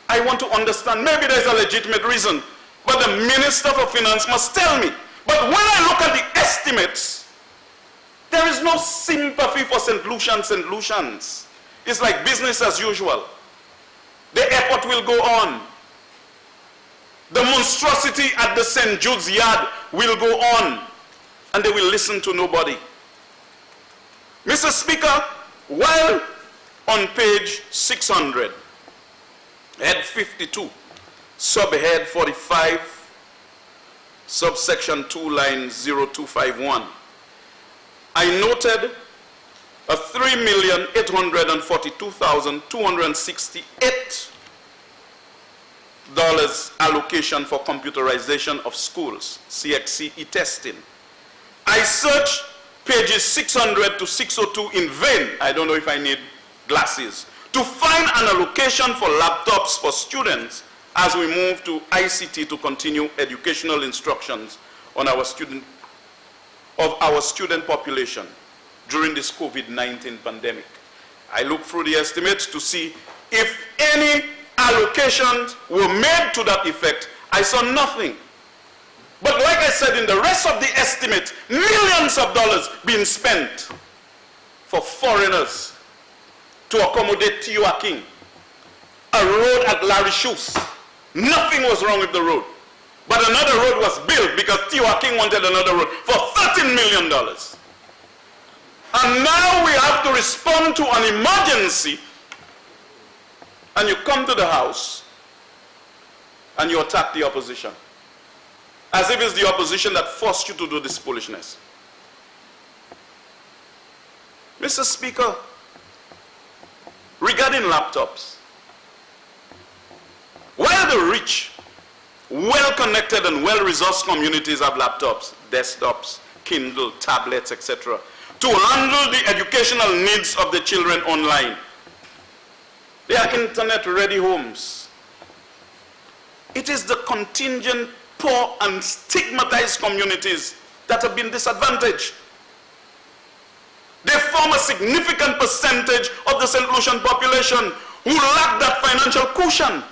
I want to understand, maybe there's a legitimate reason, but the Minister for Finance must tell me. But when I look at the estimates, there is no sympathy for St. Lucians. It's like business as usual. The airport will go on. The monstrosity at the St. Jude's Yard will go on, and they will listen to nobody. Mr. Speaker, while on page 600, head 52, subhead 45, subsection 2, line 0251, I noted a $3,842,268 allocation for computerization of schools, CXCE testing. I searched pages 600 to 602 in vain, I don't know if I need glasses, to find an allocation for laptops for students as we move to ICT to continue educational instructions on our student population during this COVID-19 pandemic. I looked through the estimates to see if any allocations were made to that effect. I saw nothing. But like I said, in the rest of the estimate, millions of dollars being spent for foreigners to accommodate Tiwa King. A road at Larry Shoes. Nothing was wrong with the road. But another road was built because Tiwa King wanted another road for $13 million. And now we have to respond to an emergency, and you come to the House and you attack the opposition. As if it's the opposition that forced you to do this foolishness. Mr. Speaker, regarding laptops, while the rich, well-connected and well-resourced communities have laptops, desktops, Kindle, tablets, etc., to handle the educational needs of the children online, they are internet-ready homes. It is the contingent, poor and stigmatized communities that have been disadvantaged. They form a significant percentage of the St. Lucian population who lack that financial cushion.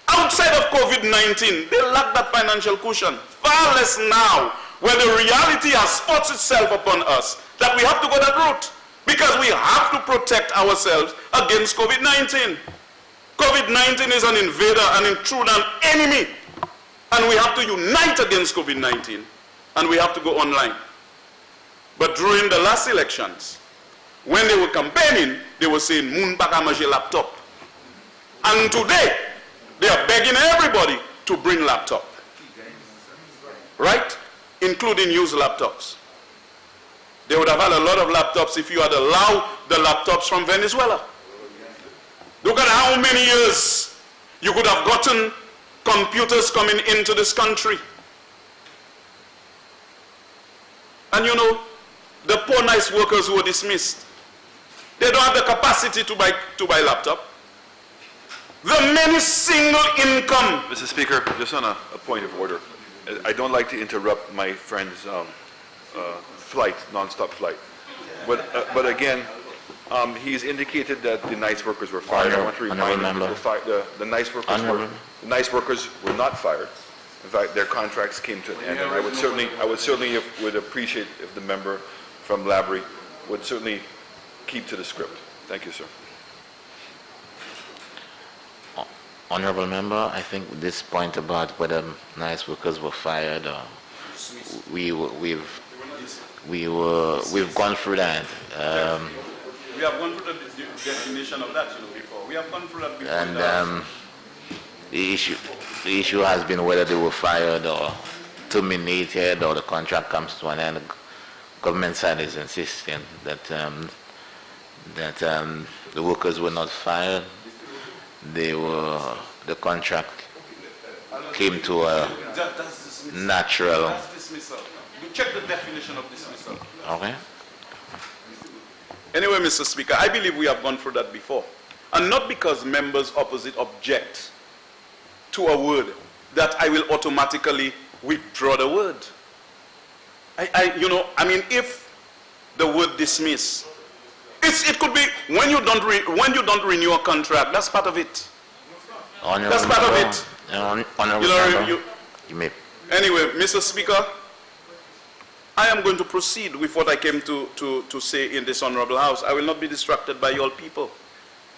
Outside of COVID-19, they lack that financial cushion. Far less now, where the reality has forced itself upon us that we have to go that route because we have to protect ourselves against COVID-19. COVID-19 is an invader, an intruder, an enemy. And we have to unite against COVID-19. And we have to go online. But during the last elections, when they were campaigning, they were saying, "Moon Bakamaje laptop." And today, they are begging everybody to bring laptop. Right? Including used laptops. They would have had a lot of laptops if you had allowed the laptops from Venezuela. Look at how many years you could have gotten computers coming into this country. And you know, the poor nice workers who were dismissed, they don't have the capacity to buy laptop. The many single income. Mr. Speaker, just on a point of order. I don't like to interrupt my friend's flight, non-stop flight. But again, he's indicated that the nice workers were fired. I want to remind him the nice workers were not fired. In fact, their contracts came to an end. And I would certainly would appreciate if the member from Labrie would certainly keep to the script. Thank you, sir. Honorable member, I think this point about whether nice workers were fired, we've gone through that. We have gone through the definition of that, before. We have gone through that before. And the issue has been whether they were fired or terminated or the contract comes to an end. The government side is insisting that the workers were not fired. The contract came to a natural. That's dismissal. You check the definition of dismissal. Okay. Anyway, Mr. Speaker, I believe we have gone through that before. And not because members opposite object to a word that I will automatically withdraw the word. If the word dismiss, it could be when you don't renew a contract. That's part of it. That's part of it. You may. Anyway, Mr. Speaker, I am going to proceed with what I came to say in this honorable house. I will not be distracted by you all people.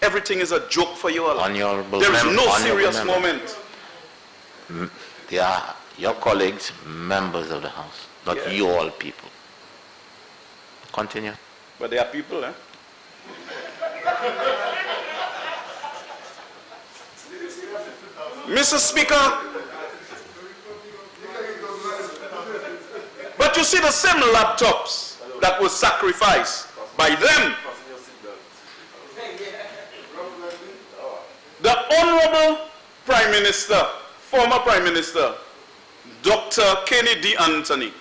Everything is a joke for you all. There is no serious moment. They are your colleagues, members of the House, not you all people. Continue. But they are people, eh? Mr. Speaker, but you see the same laptops that were sacrificed by them. The Honorable Prime Minister, former Prime Minister, Dr. Kennedy Anthony,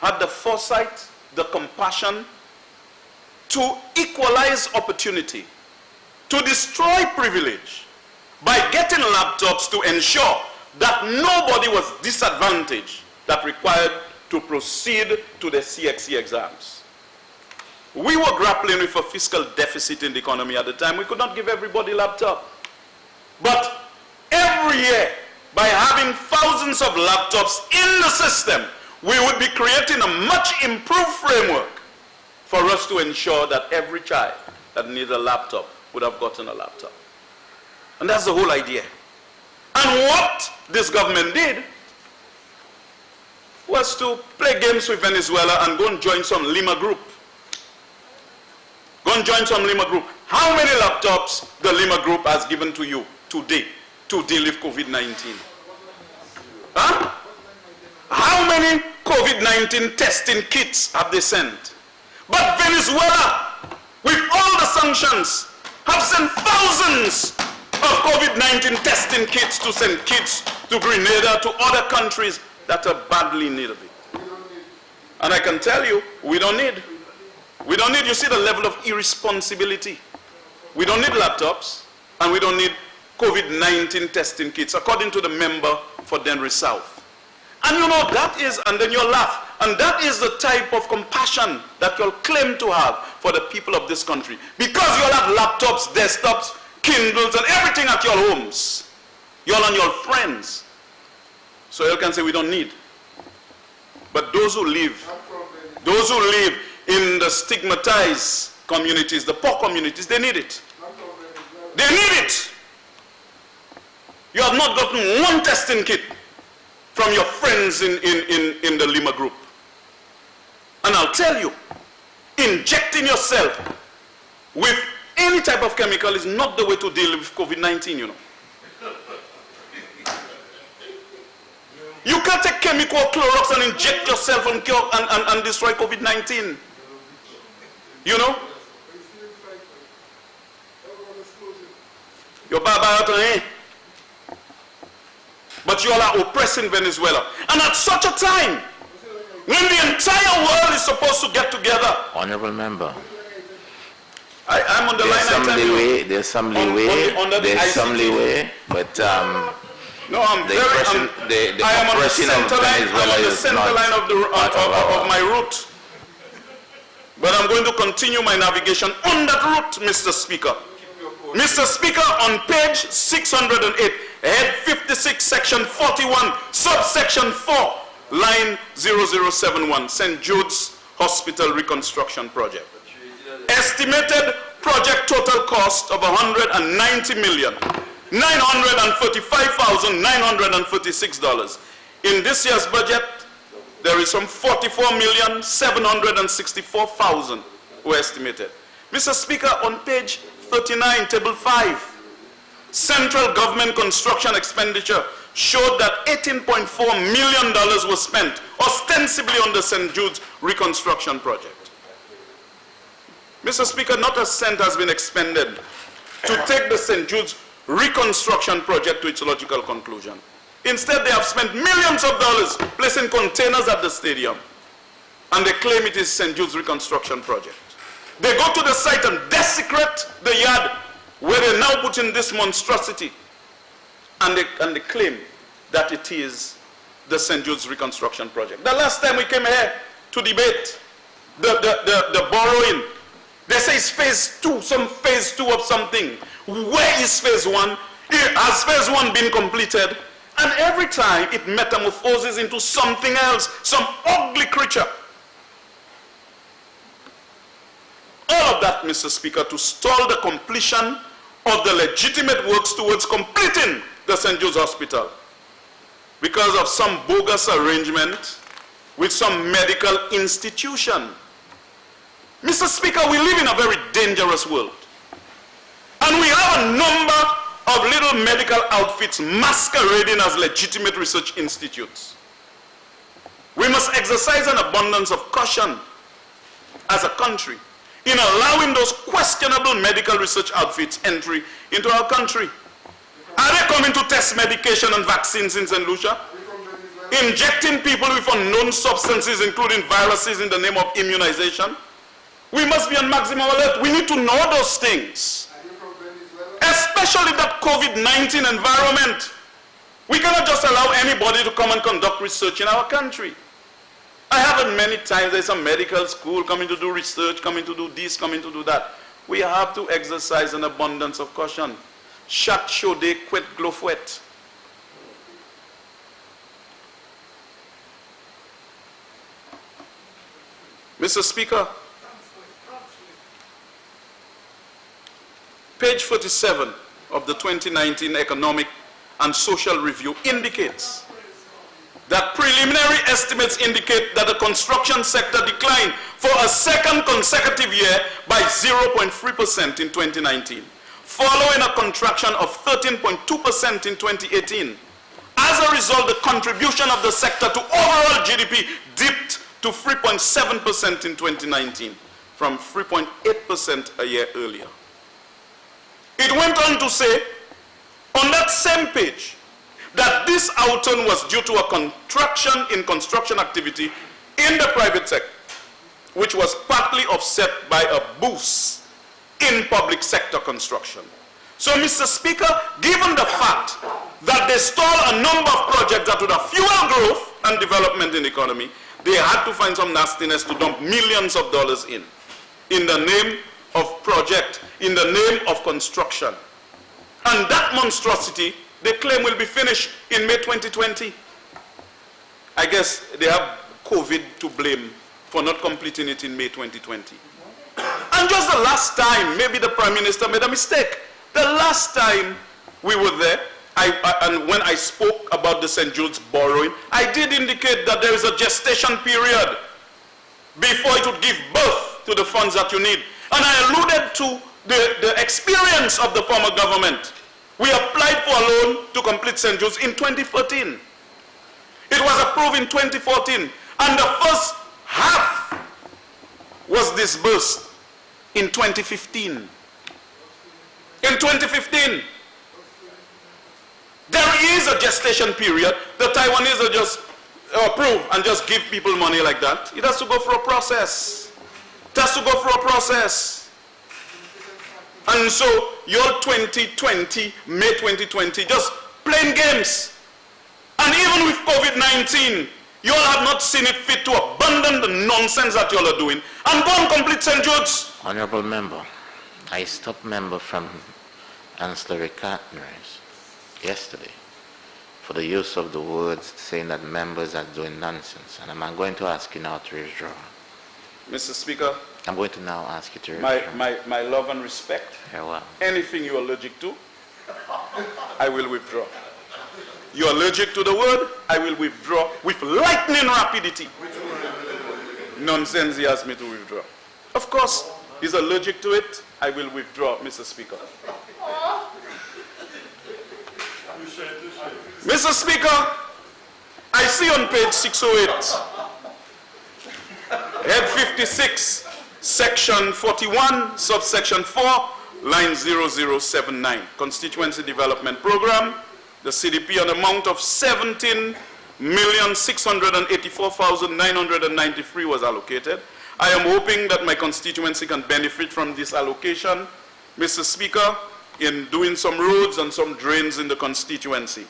had the foresight, the compassion to equalize opportunity, to destroy privilege by getting laptops to ensure that nobody was disadvantaged that required to proceed to the CXC exams. We were grappling with a fiscal deficit in the economy at the time. We could not give everybody a laptop. But every year, by having thousands of laptops in the system, we would be creating a much improved framework for us to ensure that every child that needs a laptop would have gotten a laptop. And that's the whole idea. And what this government did was to play games with Venezuela and go and join some Lima group. Go and join some Lima group. How many laptops the Lima group has given to you today to deal with COVID-19? Huh? How many COVID-19 testing kits have they sent? But Venezuela, with all the sanctions, have sent thousands of COVID-19 testing kits to send kids to Grenada, to other countries that are badly in need of it. And I can tell you, we don't need. We don't need, you see the level of irresponsibility. We don't need laptops, and we don't need COVID-19 testing kits, according to the member for Denry South. And you know, that is, and then you'll laugh, and that is the type of compassion that you'll claim to have for the people of this country. Because you'll have laptops, desktops, Kindles, and everything at your homes. You'll and your friends. So you can say we don't need. But those who live in the stigmatized communities, the poor communities, they need it. They need it. You have not gotten one testing kit from your friends in the Lima group. And I'll tell you, injecting yourself with any type of chemical is not the way to deal with COVID-19, you know. You can't take chemical Clorox and inject yourself and cure and destroy COVID-19. You know? Your baba, but you all are oppressing Venezuela. And at such a time, when the entire world is supposed to get together. Honorable member. I'm on the line. There's some leeway, but no, I'm the I am on the oppression of Venezuela the is center not line of my route. But I'm going to continue my navigation on that route, Mr. Speaker. Mr. Speaker, on page 608, head 56, section 41, subsection 4, line 0071, St. Jude's Hospital Reconstruction Project. Estimated project total cost of $190,935,946. In this year's budget, there is some $44,764,000 were estimated. Mr. Speaker, on page 39, table 5, central government construction expenditure showed that $18.4 million was spent ostensibly on the St. Jude's reconstruction project. Mr. Speaker, not a cent has been expended to take the St. Jude's reconstruction project to its logical conclusion. Instead, they have spent millions of dollars placing containers at the stadium, and they claim it is St. Jude's reconstruction project. They go to the site and desecrate the yard where they now put in this monstrosity, and they claim that it is the St. Jude's reconstruction project. The last time we came here to debate the borrowing, they say it's phase 2, some phase 2 of something. Where is phase 1? Has phase 1 been completed? And every time it metamorphoses into something else, some ugly creature. All of that, Mr. Speaker, to stall the completion of the legitimate works towards completing the St. Jude's Hospital because of some bogus arrangement with some medical institution. Mr. Speaker, we live in a very dangerous world. And we have a number of little medical outfits masquerading as legitimate research institutes. We must exercise an abundance of caution as a country in allowing those questionable medical research outfits entry into our country. Are they coming to test medication and vaccines in St. Lucia? Injecting people with unknown substances, including viruses, in the name of immunization? We must be on maximum alert. We need to know those things. Especially that COVID-19 environment. We cannot just allow anybody to come and conduct research in our country. I have it many times. There's a medical school coming to do research, coming to do this, coming to do that. We have to exercise an abundance of caution. Chaque chaudé quet glofouet. Mr. Speaker, page 47 of the 2019 Economic and Social Review indicates that preliminary estimates indicate that the construction sector declined for a second consecutive year by 0.3% in 2019, following a contraction of 13.2% in 2018. As a result, the contribution of the sector to overall GDP dipped to 3.7% in 2019, from 3.8% a year earlier. It went on to say, on that same page, that this outturn was due to a contraction in construction activity in the private sector, which was partly offset by a boost in public sector construction. So, Mr. Speaker, given the fact that they stalled a number of projects that would have fueled growth and development in the economy, they had to find some nastiness to dump millions of dollars in the name of project, in the name of construction. And that monstrosity, they claim, will be finished in May 2020. I guess they have COVID to blame for not completing it in May 2020. And just the last time, maybe the Prime Minister made a mistake. The last time we were there, and when I spoke about the St. Jude's borrowing, I did indicate that there is a gestation period before it would give birth to the funds that you need. And I alluded to the experience of the former government. We applied for a loan to complete St. Jude's in 2013. It was approved in 2014. And the first half was disbursed in 2015. In 2015. There is a gestation period. The Taiwanese are just approve and just give people money like that. It has to go through a process. It has to go through a process. And so your 2020, May 2020, just playing games. And even with COVID-19, you all have not seen it fit to abandon the nonsense that you all are doing and go and complete St. Jude's. Honorable Member, I stopped member from ancillary partners yesterday for the use of the words saying that members are doing nonsense, and I'm going to ask you now to withdraw. Mr. Speaker, I'm going to now ask you to withdraw. my love and respect, Very well. anything you're allergic to, I will withdraw. You're allergic to the word, I will withdraw with lightning rapidity. Nonsense he asked me to withdraw. Of course, he's allergic to it, I will withdraw, Mr. Speaker. Mr. Speaker, I see on page 608, head 56, section 41, subsection 4, line 0079, Constituency Development Program, the CDP, an amount of 17,684,993 was allocated. I am hoping that my constituency can benefit from this allocation, Mr. Speaker, in doing some roads and some drains in the constituency.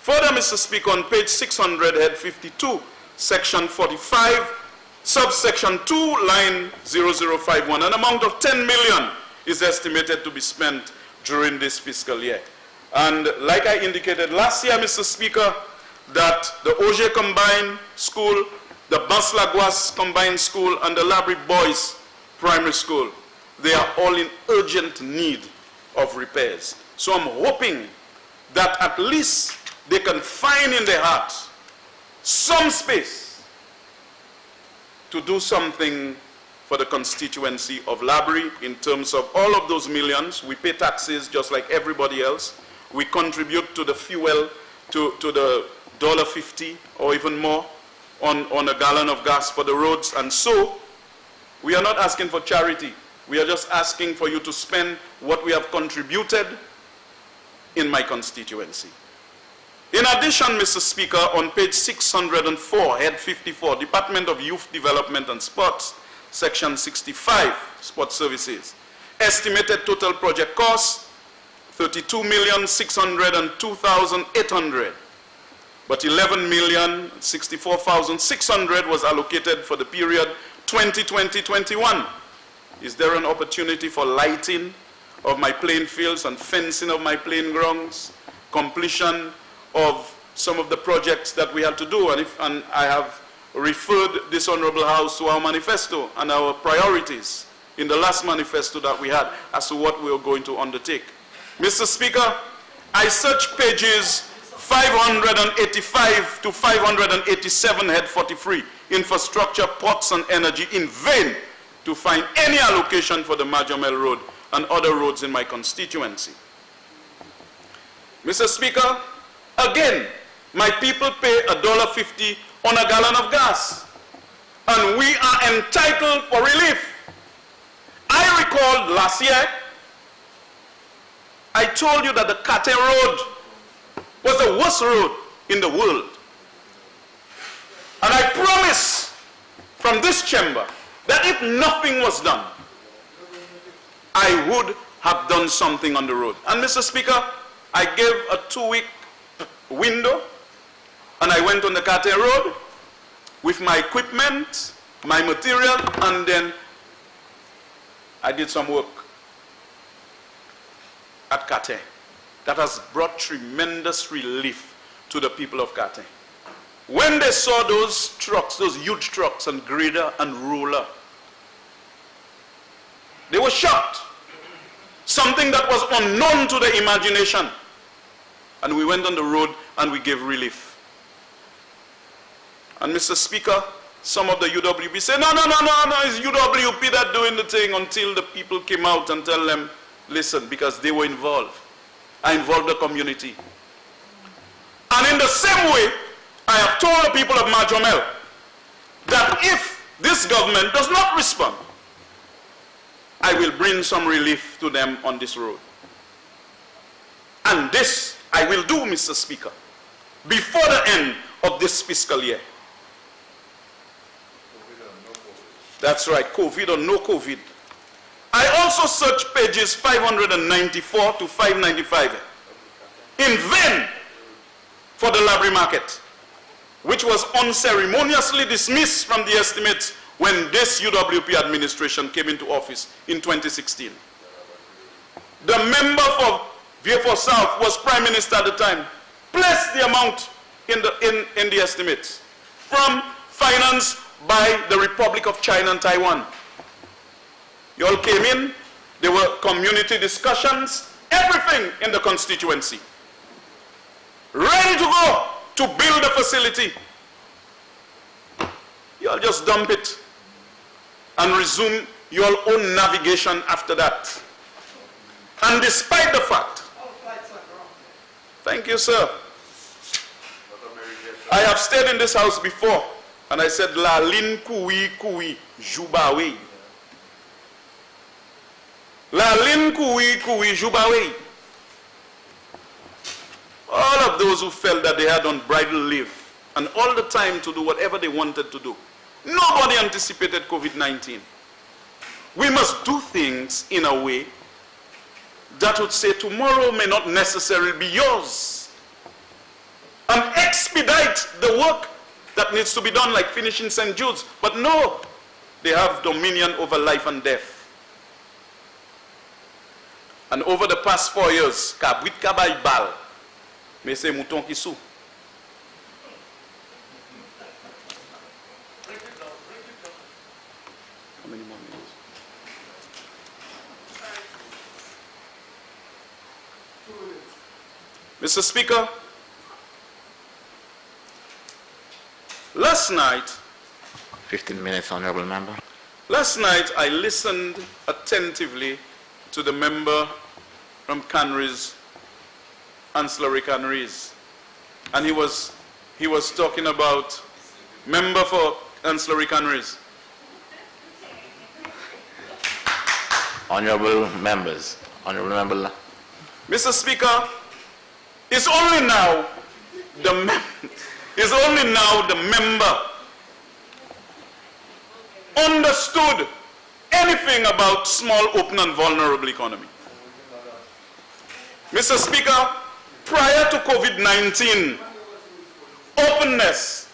Further, Mr. Speaker, on page 600, head 52, section 45, subsection 2, line 0051, an amount of 10 million is estimated to be spent during this fiscal year. And like I indicated last year, Mr. Speaker, that the Auger Combined School, the Bas-Lagoas Combined School, and the Labrie Boys Primary School, they are all in urgent need of repairs. So I'm hoping that at least they can find in their heart some space to do something for the constituency of Labrie in terms of all of those millions. We pay taxes just like everybody else. We contribute to the fuel, to the $1.50 or even more on a gallon of gas for the roads. And so we are not asking for charity. We are just asking for you to spend what we have contributed in my constituency. In addition, Mr. Speaker, on page 604, head 54, Department of Youth Development and Sports, Section 65, Sport Services. Estimated total project cost, 32,602,800. But 11,064,600 was allocated for the period 2020-21. Is there an opportunity for lighting of my playing fields and fencing of my playing grounds, completion of some of the projects that we had to do? And I have referred this Honorable House to our manifesto and our priorities in the last manifesto that we had as to what we were going to undertake. Mr. Speaker, I searched pages 585 to 587, head 43, infrastructure, ports and energy, in vain to find any allocation for the Majamel Road and other roads in my constituency. Mr. Speaker, again, my people pay $1.50 on a gallon of gas, and we are entitled for relief. I recall last year, I told you that the Kate Road was the worst road in the world. And I promise from this chamber that if nothing was done, I would have done something on the road. And Mr. Speaker, I gave a 2-week window, and I went on the Kate Road with my equipment, my material, and then I did some work at Kate. That has brought tremendous relief to the people of Kate. When they saw those trucks, those huge trucks and grader and roller, they were shocked. Something that was unknown to the imagination. And we went on the road and we gave relief. And Mr. Speaker, some of the UWP say, no, it's UWP that doing the thing, until the people came out and tell them, listen, because they were involved. I involved the community. And in the same way, I have told the people of Majomel that if this government does not respond, I will bring some relief to them on this road. And this I will do, Mr. Speaker, before the end of this fiscal year. That's right, COVID or no COVID. I also searched pages 594 to 595 in vain for the library market, which was unceremoniously dismissed from the estimates when this UWP administration came into office in 2016. The member for Vieux South was Prime Minister at the time, placed the amount in the estimates from finance by the Republic of China and Taiwan. You all came in, there were community discussions, everything in the constituency. Ready to go to build a facility. You all just dump it and resume your own navigation after that. And despite the fact, thank you, sir. I have stayed in this house before, and I said, La lin kui kui jubawe. La lin kui kui jubawe. All of those who felt that they had unbridled leave and all the time to do whatever they wanted to do. Nobody anticipated COVID-19. We must do things in a way that would say tomorrow may not necessarily be yours, and expedite the work that needs to be done, like finishing St. Jude's. But no, they have dominion over life and death. And over the past 4 years, kabwit kabay bal, mais c'est mouton qui sou. How many more minutes? Mr. Speaker, last night, 15 minutes, honorable member. Last night I listened attentively to the member from Canries, Ancillary Canries, and he was talking about member for Ancillary Canries. Honorable members, honorable member. Mr. Speaker, it's only now the member understood anything about small, open, and vulnerable economy. Mr. Speaker, prior to COVID-19, openness,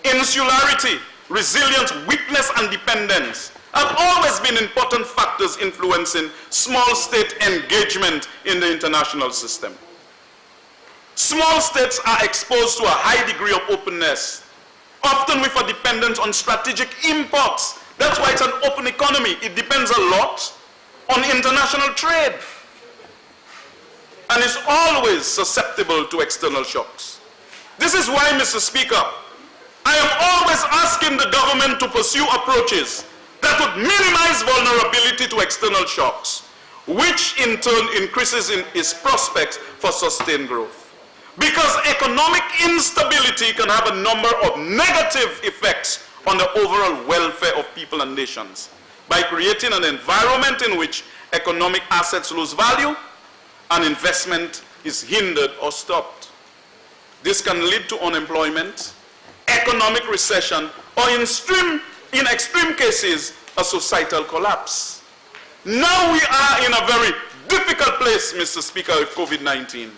insularity, resilience, weakness, and dependence have always been important factors influencing small state engagement in the international system. Small states are exposed to a high degree of openness, often with a dependence on strategic imports. That's why it's an open economy. It depends a lot on international trade and is always susceptible to external shocks. This is why, Mr. Speaker, I am always asking the government to pursue approaches that would minimize vulnerability to external shocks, which in turn increases its prospects for sustained growth. Because economic instability can have a number of negative effects on the overall welfare of people and nations by creating an environment in which economic assets lose value and investment is hindered or stopped. This can lead to unemployment, economic recession, or in extreme cases, a societal collapse. Now we are in a very difficult place, Mr. Speaker, with COVID-19.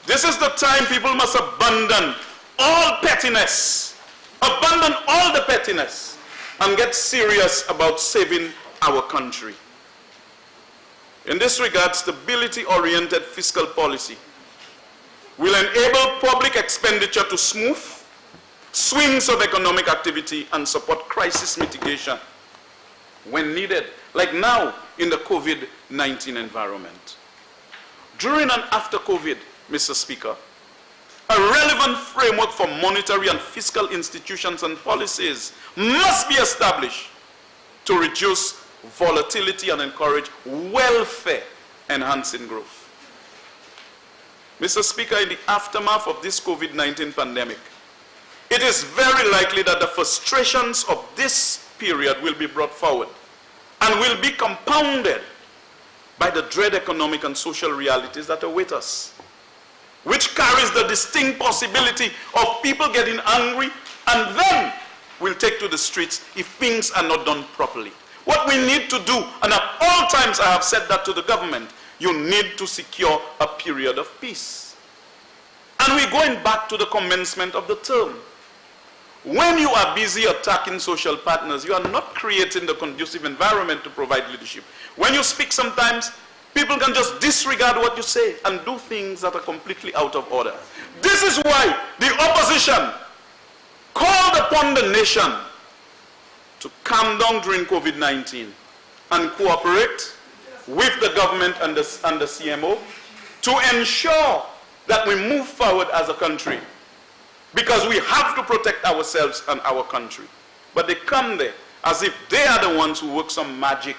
This is the time people must abandon all pettiness, abandon all the pettiness, and get serious about saving our country. In this regard, stability-oriented fiscal policy will enable public expenditure to smooth swings of economic activity and support crisis mitigation when needed, like now in the COVID-19 environment. During and after COVID, Mr. Speaker, a relevant framework for monetary and fiscal institutions and policies must be established to reduce volatility and encourage welfare-enhancing growth. Mr. Speaker, in the aftermath of this COVID-19 pandemic, it is very likely that the frustrations of this period will be brought forward and will be compounded by the dread economic and social realities that await us, which carries the distinct possibility of people getting angry and then will take to the streets if things are not done properly. What we need to do, and at all times I have said that to the government, you need to secure a period of peace. And we're going back to the commencement of the term. When you are busy attacking social partners, you are not creating the conducive environment to provide leadership. When you speak sometimes, people can just disregard what you say and do things that are completely out of order. This is why the opposition called upon the nation to calm down during COVID-19 and cooperate with the government and the CMO to ensure that we move forward as a country, because we have to protect ourselves and our country. But they come there as if they are the ones who work some magic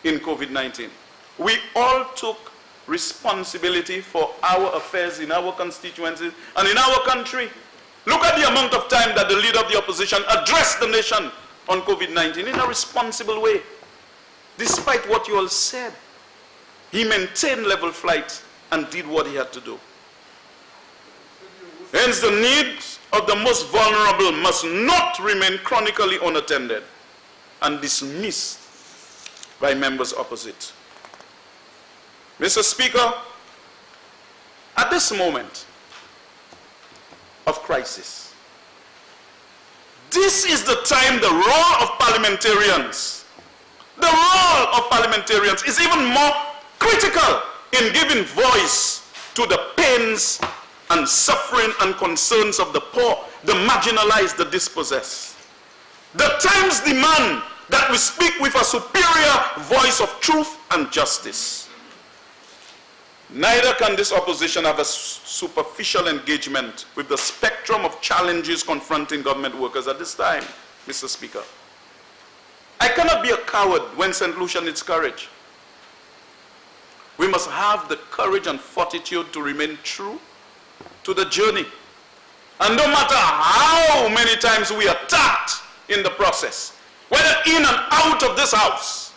in COVID-19. We all took responsibility for our affairs in our constituencies and in our country. Look at the amount of time that the leader of the opposition addressed the nation on COVID-19 in a responsible way. Despite what you all said, he maintained level flight and did what he had to do. Hence, the needs of the most vulnerable must not remain chronically unattended and dismissed by members opposite. Mr. Speaker, at this moment of crisis, this is the time the role of parliamentarians is even more critical in giving voice to the pains and suffering and concerns of the poor, the marginalized, the dispossessed. The times demand that we speak with a superior voice of truth and justice. Neither can this opposition have a superficial engagement with the spectrum of challenges confronting government workers at this time, Mr. Speaker. I cannot be a coward when St. Lucia needs courage. We must have the courage and fortitude to remain true to the journey. And no matter how many times we are attacked in the process, whether in and out of this house,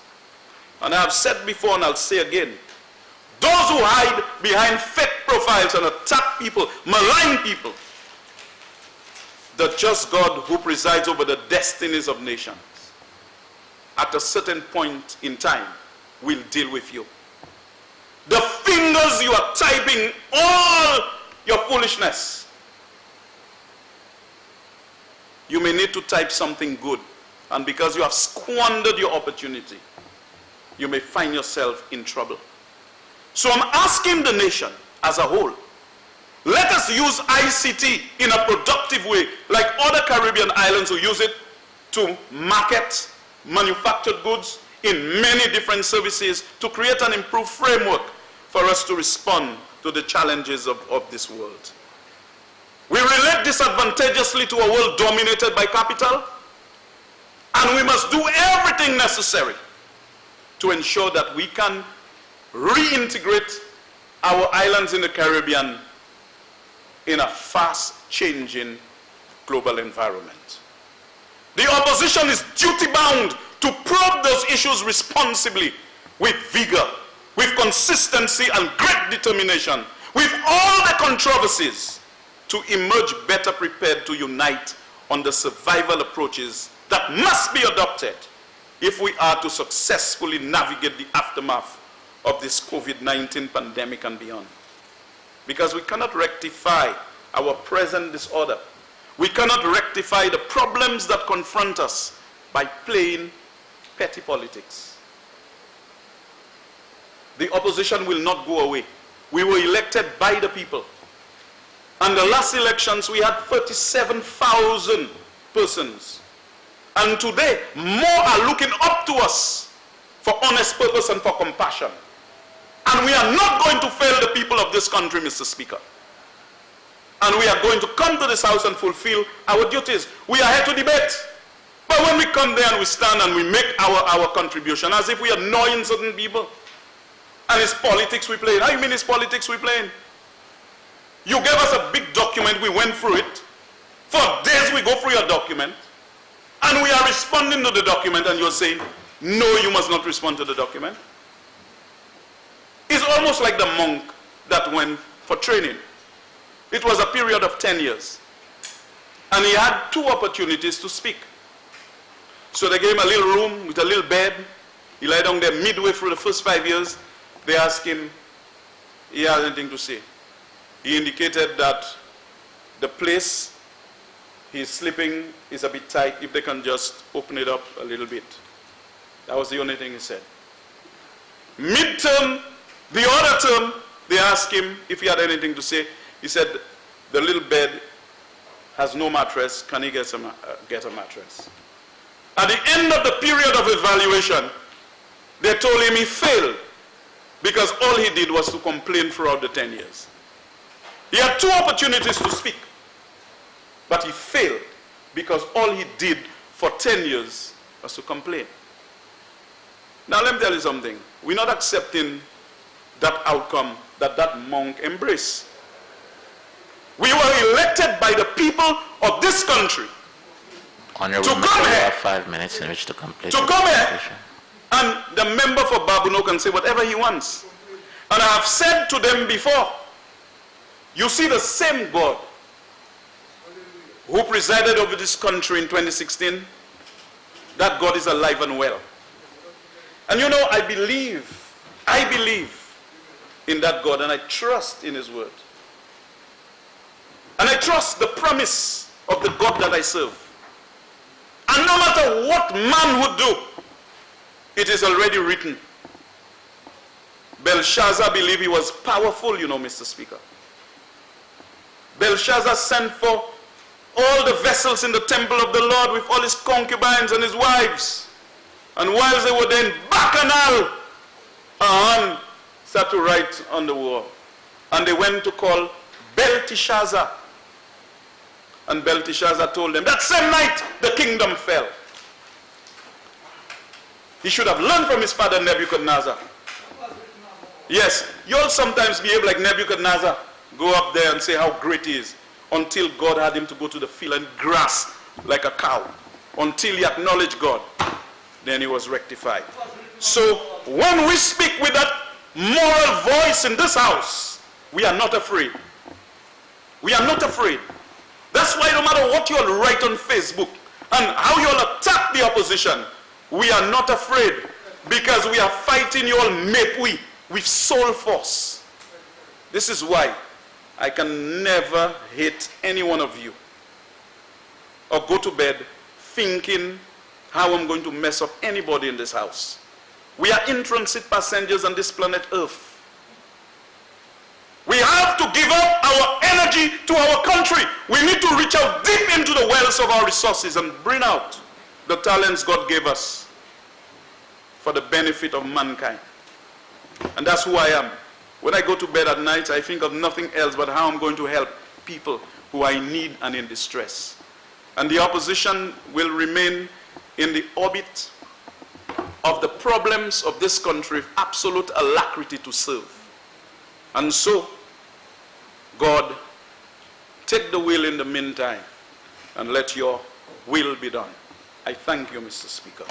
and I have said before and I'll say again, those who hide behind fake profiles and attack people, malign people, the just God who presides over the destinies of nations at a certain point in time, will deal with you. The fingers you are typing all your foolishness. You may need to type something good, and because you have squandered your opportunity, you may find yourself in trouble. So I'm asking the nation as a whole, let us use ICT in a productive way, like other Caribbean islands who use it to market manufactured goods in many different services to create an improved framework for us to respond to the challenges of this world. We relate disadvantageously to a world dominated by capital, and we must do everything necessary to ensure that we can reintegrate our islands in the Caribbean in a fast-changing global environment. The opposition is duty-bound to probe those issues responsibly, with vigor, with consistency and great determination, with all the controversies, to emerge better prepared to unite on the survival approaches that must be adopted if we are to successfully navigate the aftermath of this COVID-19 pandemic and beyond. Because we cannot rectify our present disorder. We cannot rectify the problems that confront us by playing petty politics. The opposition will not go away. We were elected by the people. And the last elections, we had 37,000 persons. And today, more are looking up to us for honest purpose and for compassion. And we are not going to fail the people of this country, Mr. Speaker. And we are going to come to this house and fulfill our duties. We are here to debate. But when we come there and we stand and we make our contribution as if we are annoying certain people, and it's politics we play. How do you mean it's politics we playing? You gave us a big document, we went through it. For days we go through your document, and we are responding to the document, and you're saying, no, you must not respond to the document. It's almost like the monk that went for training. It was a period of 10 years. And he had 2 opportunities to speak. So they gave him a little room with a little bed. He lay down there midway through the first 5 years. They asked him, he had anything to say. He indicated that the place he's sleeping is a bit tight, if they can just open it up a little bit. That was the only thing he said. Midterm, the other term, they asked him if he had anything to say. He said, the little bed has no mattress, can he get a mattress? At the end of the period of evaluation, they told him he failed because all he did was to complain throughout the 10 years. He had 2 opportunities to speak, but he failed because all he did for 10 years was to complain. Now let me tell you something. We're not accepting that outcome that monk embraced. We were elected by the people of this country Honorable to come here, 5 minutes in which to complete to the come here, presentation. and the member for Babuno can say whatever he wants. And I have said to them before, you see the same God who presided over this country in 2016, that God is alive and well. And you know, I believe in that God, and I trust in his word. And I trust the promise of the God that I serve. And no matter what man would do, it is already written. Belshazzar believed he was powerful, you know, Mr. Speaker. Belshazzar sent for all the vessels in the temple of the Lord with all his concubines and his wives. And whilst they were there in Bacchanal, a hand sat to write on the wall. And they went to call Belteshazzar. And Belteshazzar told them, that same night the kingdom fell. He should have learned from his father Nebuchadnezzar. Yes, you'll sometimes behave like Nebuchadnezzar. Go up there and say how great he is. Until God had him to go to the field and grass like a cow. Until he acknowledged God. Then he was rectified. So when we speak with that moral voice in this house, we are not afraid. We are not afraid. That's why no matter what you'll write on Facebook and how you'll attack the opposition, We are not afraid because we are fighting you all mapui with soul force. This is why I can never hate any one of you or go to bed thinking how I'm going to mess up anybody in this house. We are in-transit passengers on this planet Earth. We have to give up our energy to our country. We need to reach out deep into the wells of our resources and bring out the talents God gave us for the benefit of mankind. And that's who I am. When I go to bed at night, I think of nothing else but how I'm going to help people who are in need and in distress. And the opposition will remain in the orbit of the problems of this country with absolute alacrity to serve. And so, God, take the wheel in the meantime and let your will be done. I thank you, Mr. Speaker.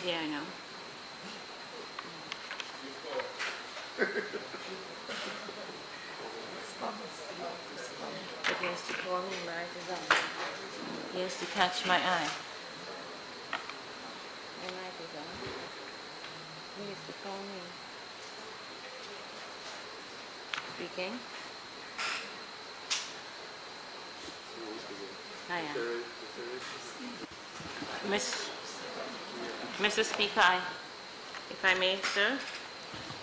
Yeah, I know. He has to call me, right? He has to catch my eye. My light is on. He has to call me. Speaking. I am. Mr. Speaker, if I may, sir.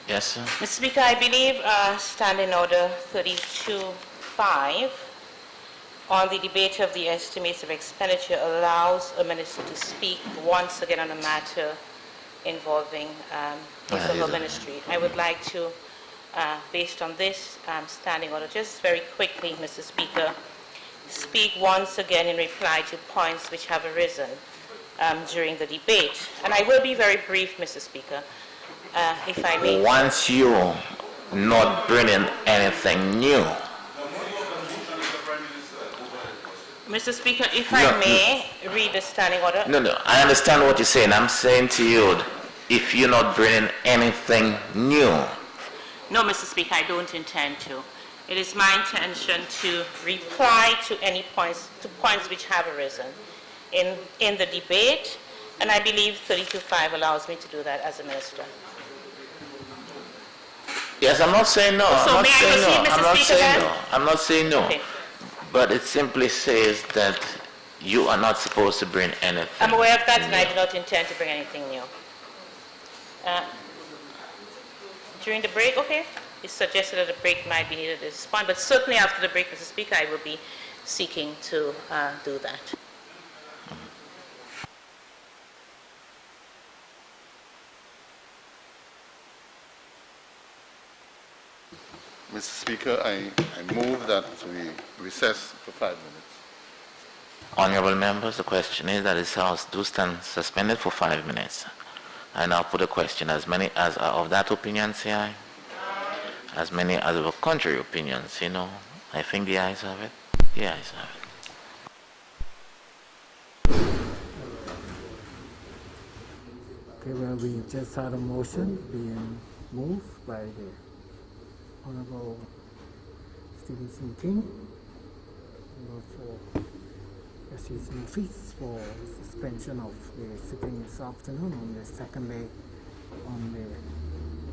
Yes, sir. Mr. Speaker, I believe Standing Order 32.5 on the debate of the estimates of expenditure allows a minister to speak once again on a matter involving his or her ministry. I would like to, based on this standing order, just very quickly, Mr. Speaker, speak once again in reply to points which have arisen during the debate. And I will be very brief, Mr. Speaker, if I may. Once you not bringing anything new. Mr. Speaker, if I may read the standing order. No, I understand what you're saying. I'm saying to you, if you're not bringing anything new. No, Mr. Speaker, I don't intend to. It is my intention to reply to any points which have arisen in the debate, and I believe 32.5 allows me to do that as a minister. Yes, I'm not saying no. So I'm not may I saying proceed, no. Mr. I'm not Speaker, saying then? no. I'm not saying no. Okay. But it simply says that you are not supposed to bring anything. I'm aware of that, and I do not intend to bring anything new. During the break, okay? It's suggested that a break might be needed at this point, but certainly after the break, Mr. Speaker, I will be seeking to do that. Mr. Speaker, I move that we recess for 5 minutes. Honorable members, the question is that this House do stand suspended for 5 minutes. I now put a question. As many as are of that opinion, say aye. As many as of a contrary opinion, say no. I think the ayes have it. The ayes have it. Okay, well, we just had a motion being moved by the Honorable Stevenson King for Justice Murphy's for suspension of the sitting this afternoon on the second day on the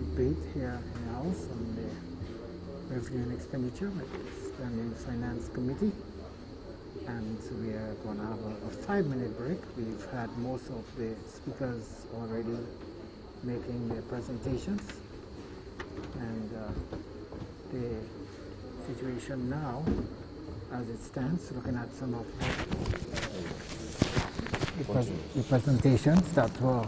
debate here in the House on the Revenue and Expenditure with the Standing Finance Committee. And we are going to have a 5-minute break. We've had most of the speakers already making their presentations. And the situation now, as it stands, looking at some of the presentations that were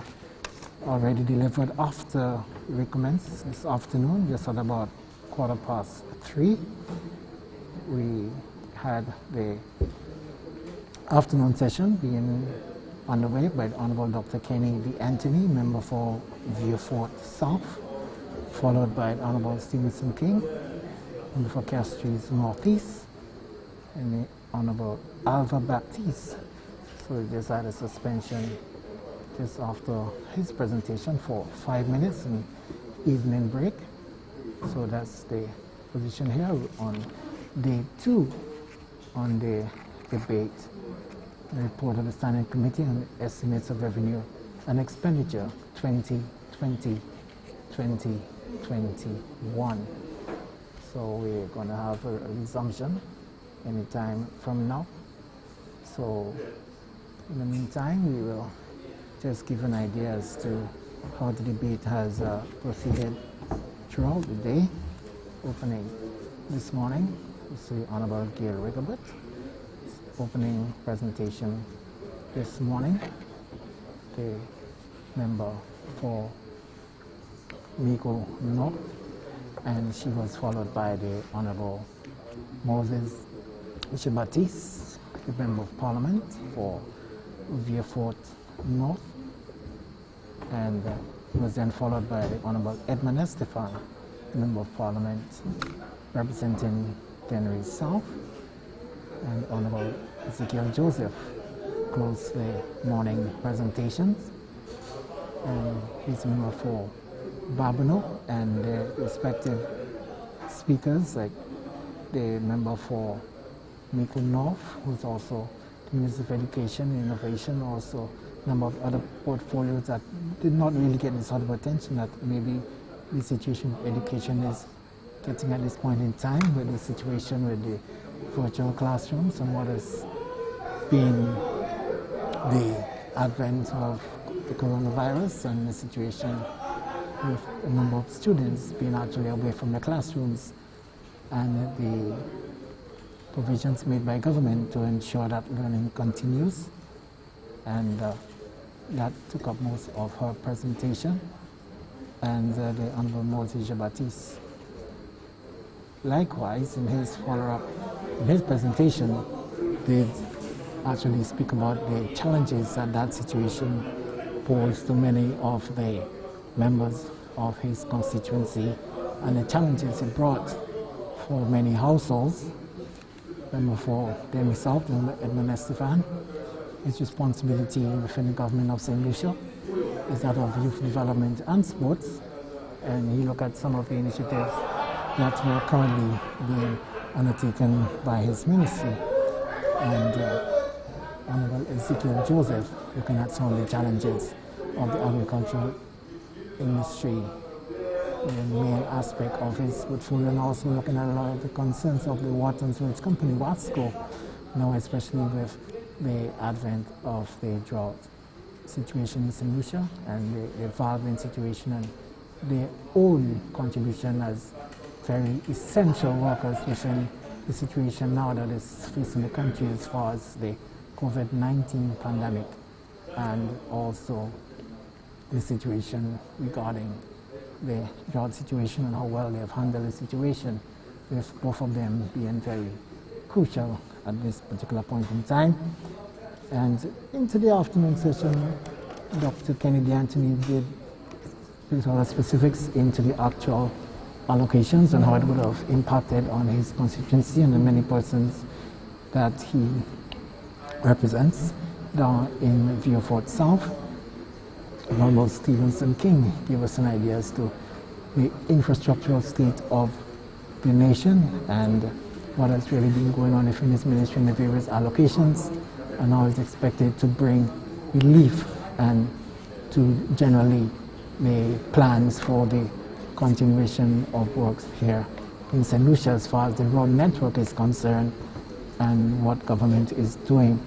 already delivered after we commenced this afternoon, just at about 3:15. We had the afternoon session being underway by the Honorable Dr. Kenny D. Anthony, member for Vieux-Fort South, followed by the Honorable Stevenson King, member for Castries Northeast, and the Honorable Alva Baptiste. So we just had a suspension just after his presentation for 5 minutes and evening break. So that's the position here on day 2 on the debate, the report of the Standing Committee on Estimates of Revenue and Expenditure 2020-2021. So we're going to have a resumption anytime from now. So in the meantime, we will just give an idea as to how the debate has proceeded throughout the day. Opening this morning, we see Honorable Gail Rigobert. Opening presentation this morning, the member for Miko North, and she was followed by the Honorable Moses Baptiste, the Member of Parliament for Vieux-Fort North, and he was then followed by the Honorable Edmund Estefan, Member of Parliament representing Dennery South, and Honorable Ezekiel Joseph closed the morning presentations, and he's a member for Babino, and the respective speakers, like the member for Miko North, who's also the Minister of Education and Innovation, also a number of other portfolios that did not really get this sort of attention that maybe the situation of education is getting at this point in time, with the situation with the virtual classrooms and what has been the advent of the coronavirus and the situation with a number of students being actually away from the classrooms, and the provisions made by government to ensure that learning continues. And that took up most of her presentation, and the Honorable Moses Baptiste likewise in his follow-up, in his presentation, did actually speak about the challenges that that situation posed to many of the members of his constituency and the challenges it brought for many households. Member for Dennery South, Edmund Estefan, his responsibility within the government of St. Lucia is that of youth development and sports, and he looked at some of the initiatives that were currently being undertaken by his ministry. And Honorable Ezekiel Joseph looking at some of the challenges of the agricultural industry, the main aspect of his portfolio, and also looking at a lot of the concerns of the water and sewage company, WASCO, now especially with the advent of the drought situation in St. Lucia and the evolving situation and their own contribution as very essential workers within the situation now that is facing the country as far as the COVID-19 pandemic, and also the situation regarding the drought situation and how well they have handled the situation, with both of them being very crucial at this particular point in time. And into the afternoon session, Dr. Kennedy Anthony did put all the specifics into the actual allocations and how it would have impacted on his constituency and the many persons that he represents down in Vieux-Fort South. Honorable Stevenson King gave us an idea as to the infrastructural state of the nation and what has really been going on within his ministry and the various allocations, and how it's expected to bring relief and to generally the plans for the continuation of works here in St. Lucia as far as the road network is concerned, and what government is doing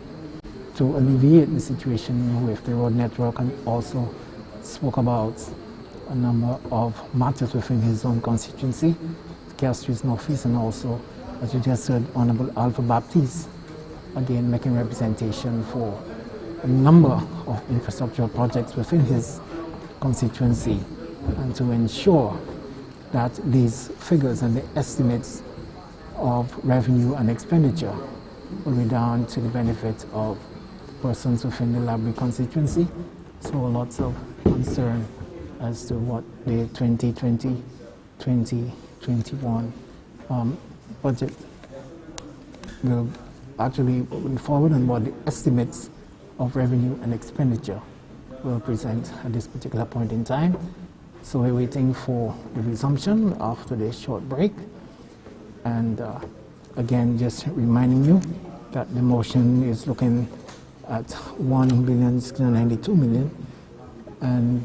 to alleviate the situation with the road network, and also spoke about a number of matters within his own constituency, Castries Northeast, and also, as you just heard, Honorable Alva Baptiste, again making representation for a number of infrastructural projects within his constituency, and to ensure that these figures and the estimates of revenue and expenditure will be down to the benefit of persons within the Library constituency. So lots of concern as to what the 2020-2021 budget will actually move forward and what the estimates of revenue and expenditure will present at this particular point in time. So we're waiting for the resumption after this short break. And again, just reminding you that the motion is looking at $1,692,000,000 and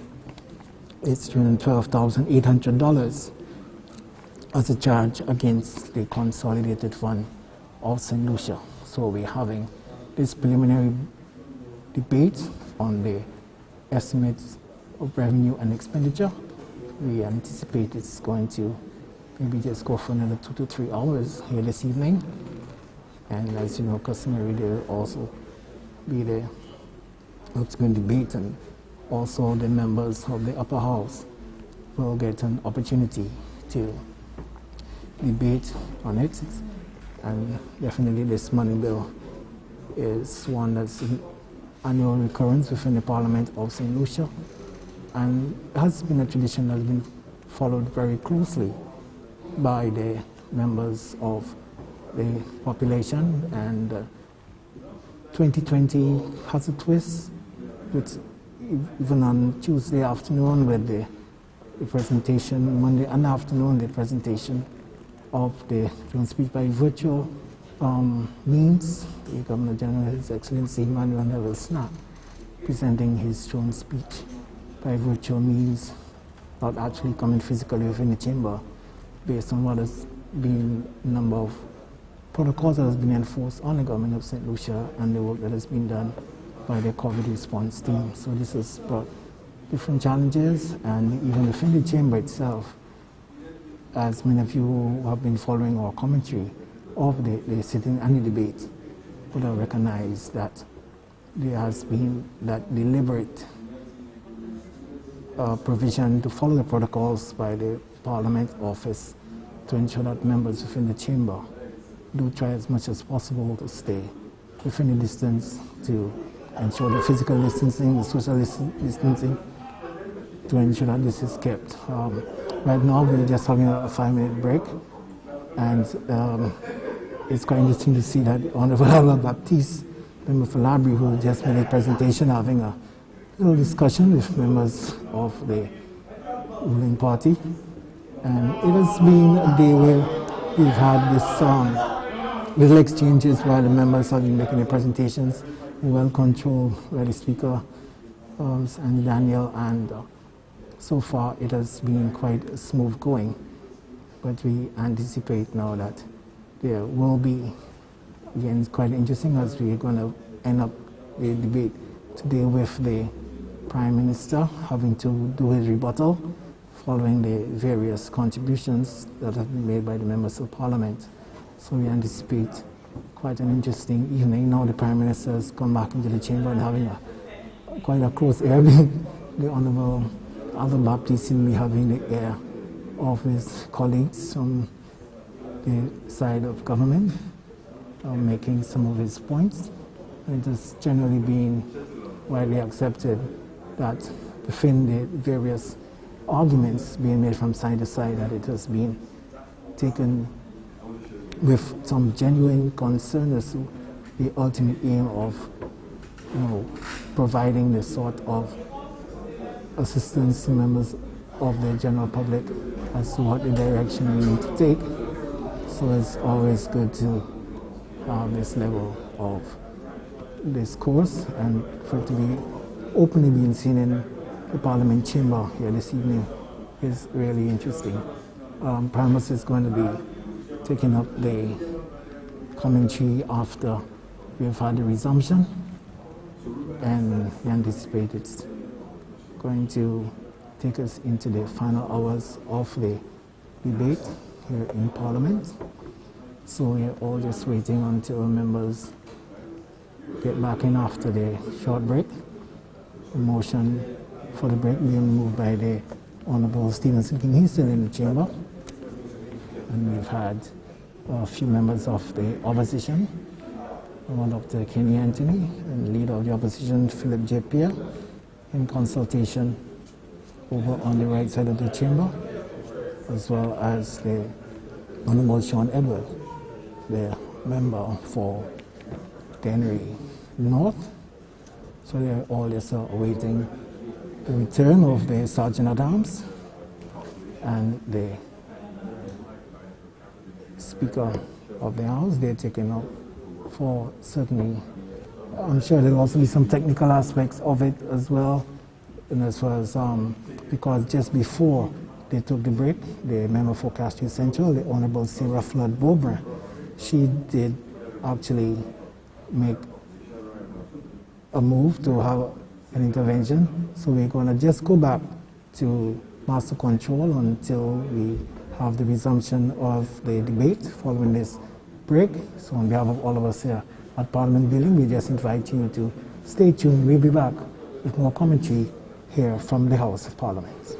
it's $212,800 as a charge against the Consolidated Fund of St. Lucia. So we're having this preliminary debate on the estimates of revenue and expenditure. We anticipate it's going to maybe just go for another 2 to 3 hours here this evening. And as you know, customary, there will also be the subsequent debate, and also the members of the upper house will get an opportunity to debate on it. And definitely this money bill is one that's an annual recurrence within the Parliament of St. Lucia, and has been a tradition that has been followed very closely by the members of the population. And 2020 has a twist, with even on Tuesday afternoon with the presentation, Monday and afternoon the presentation of the joint speech by virtual means. The Governor General, His Excellency Emmanuel Neville Snap, presenting his joint speech by virtual means, not actually coming physically within the chamber, based on what has been a number of protocols that has been enforced on the government of St. Lucia and the work that has been done by the COVID response team. So this has brought different challenges, and even within the chamber itself, as many of you who have been following our commentary of the sitting and the debate would have recognized that there has been that deliberate provision to follow the protocols by the Parliament office to ensure that members within the chamber do try as much as possible to stay within the distance, to ensure the physical distancing, the social distancing, to ensure that this is kept. Right now we're just having a 5-minute break, and it's quite interesting to see that Honorable Albert Baptiste, member for Library, who just made a presentation, having a little discussion with members of the ruling party. And it has been a day where we've had this little exchanges while the members have been making their presentations, well controlled by the Speaker, and Daniel, and so far it has been quite smooth going. But we anticipate now that there will be, again, it's quite interesting, as we're going to end up the debate today with the Prime Minister having to do his rebuttal following the various contributions that have been made by the members of Parliament. So we anticipate quite an interesting evening. Now the Prime Minister has come back into the chamber and having quite a close air. The Honourable Albert Baptiste seems to be having the air of his colleagues from the side of government, making some of his points. And it has generally been widely accepted that within the various arguments being made from side to side, that it has been taken with some genuine concern as to the ultimate aim of, providing the sort of assistance to members of the general public as to what the direction we need to take. So it's always good to have this level of discourse, and for it to be openly being seen in the Parliament chamber here this evening is really interesting. Prime Minister is going to be taking up the commentary after we've had the resumption, and we anticipate it's going to take us into the final hours of the debate here in Parliament. So we're all just waiting until members get back in after the short break. The motion for the break being moved by the Honourable Stephenson King. He's still in the chamber. And we've had a few members of the opposition I went up to Kenny Anthony and leader of the opposition, Philip J. Pierre, in consultation over on the right side of the chamber, as well as the Honorable Sean Edward, the member for Dennery North. So they're all just awaiting the return of the Sergeant at Arms and the Speaker of the House. They're taking up for certainly, I'm sure there'll also be some technical aspects of it as well. And as far as, because just before they took the break, the member for Castro Central, the Honorable Sarah Flood Bobra, she did actually make a move to have an intervention. So we're going to just go back to master control until we have the resumption of the debate following this break. So on behalf of all of us here at Parliament Building, we just invite you to stay tuned. We'll be back with more commentary here from the House of Parliament.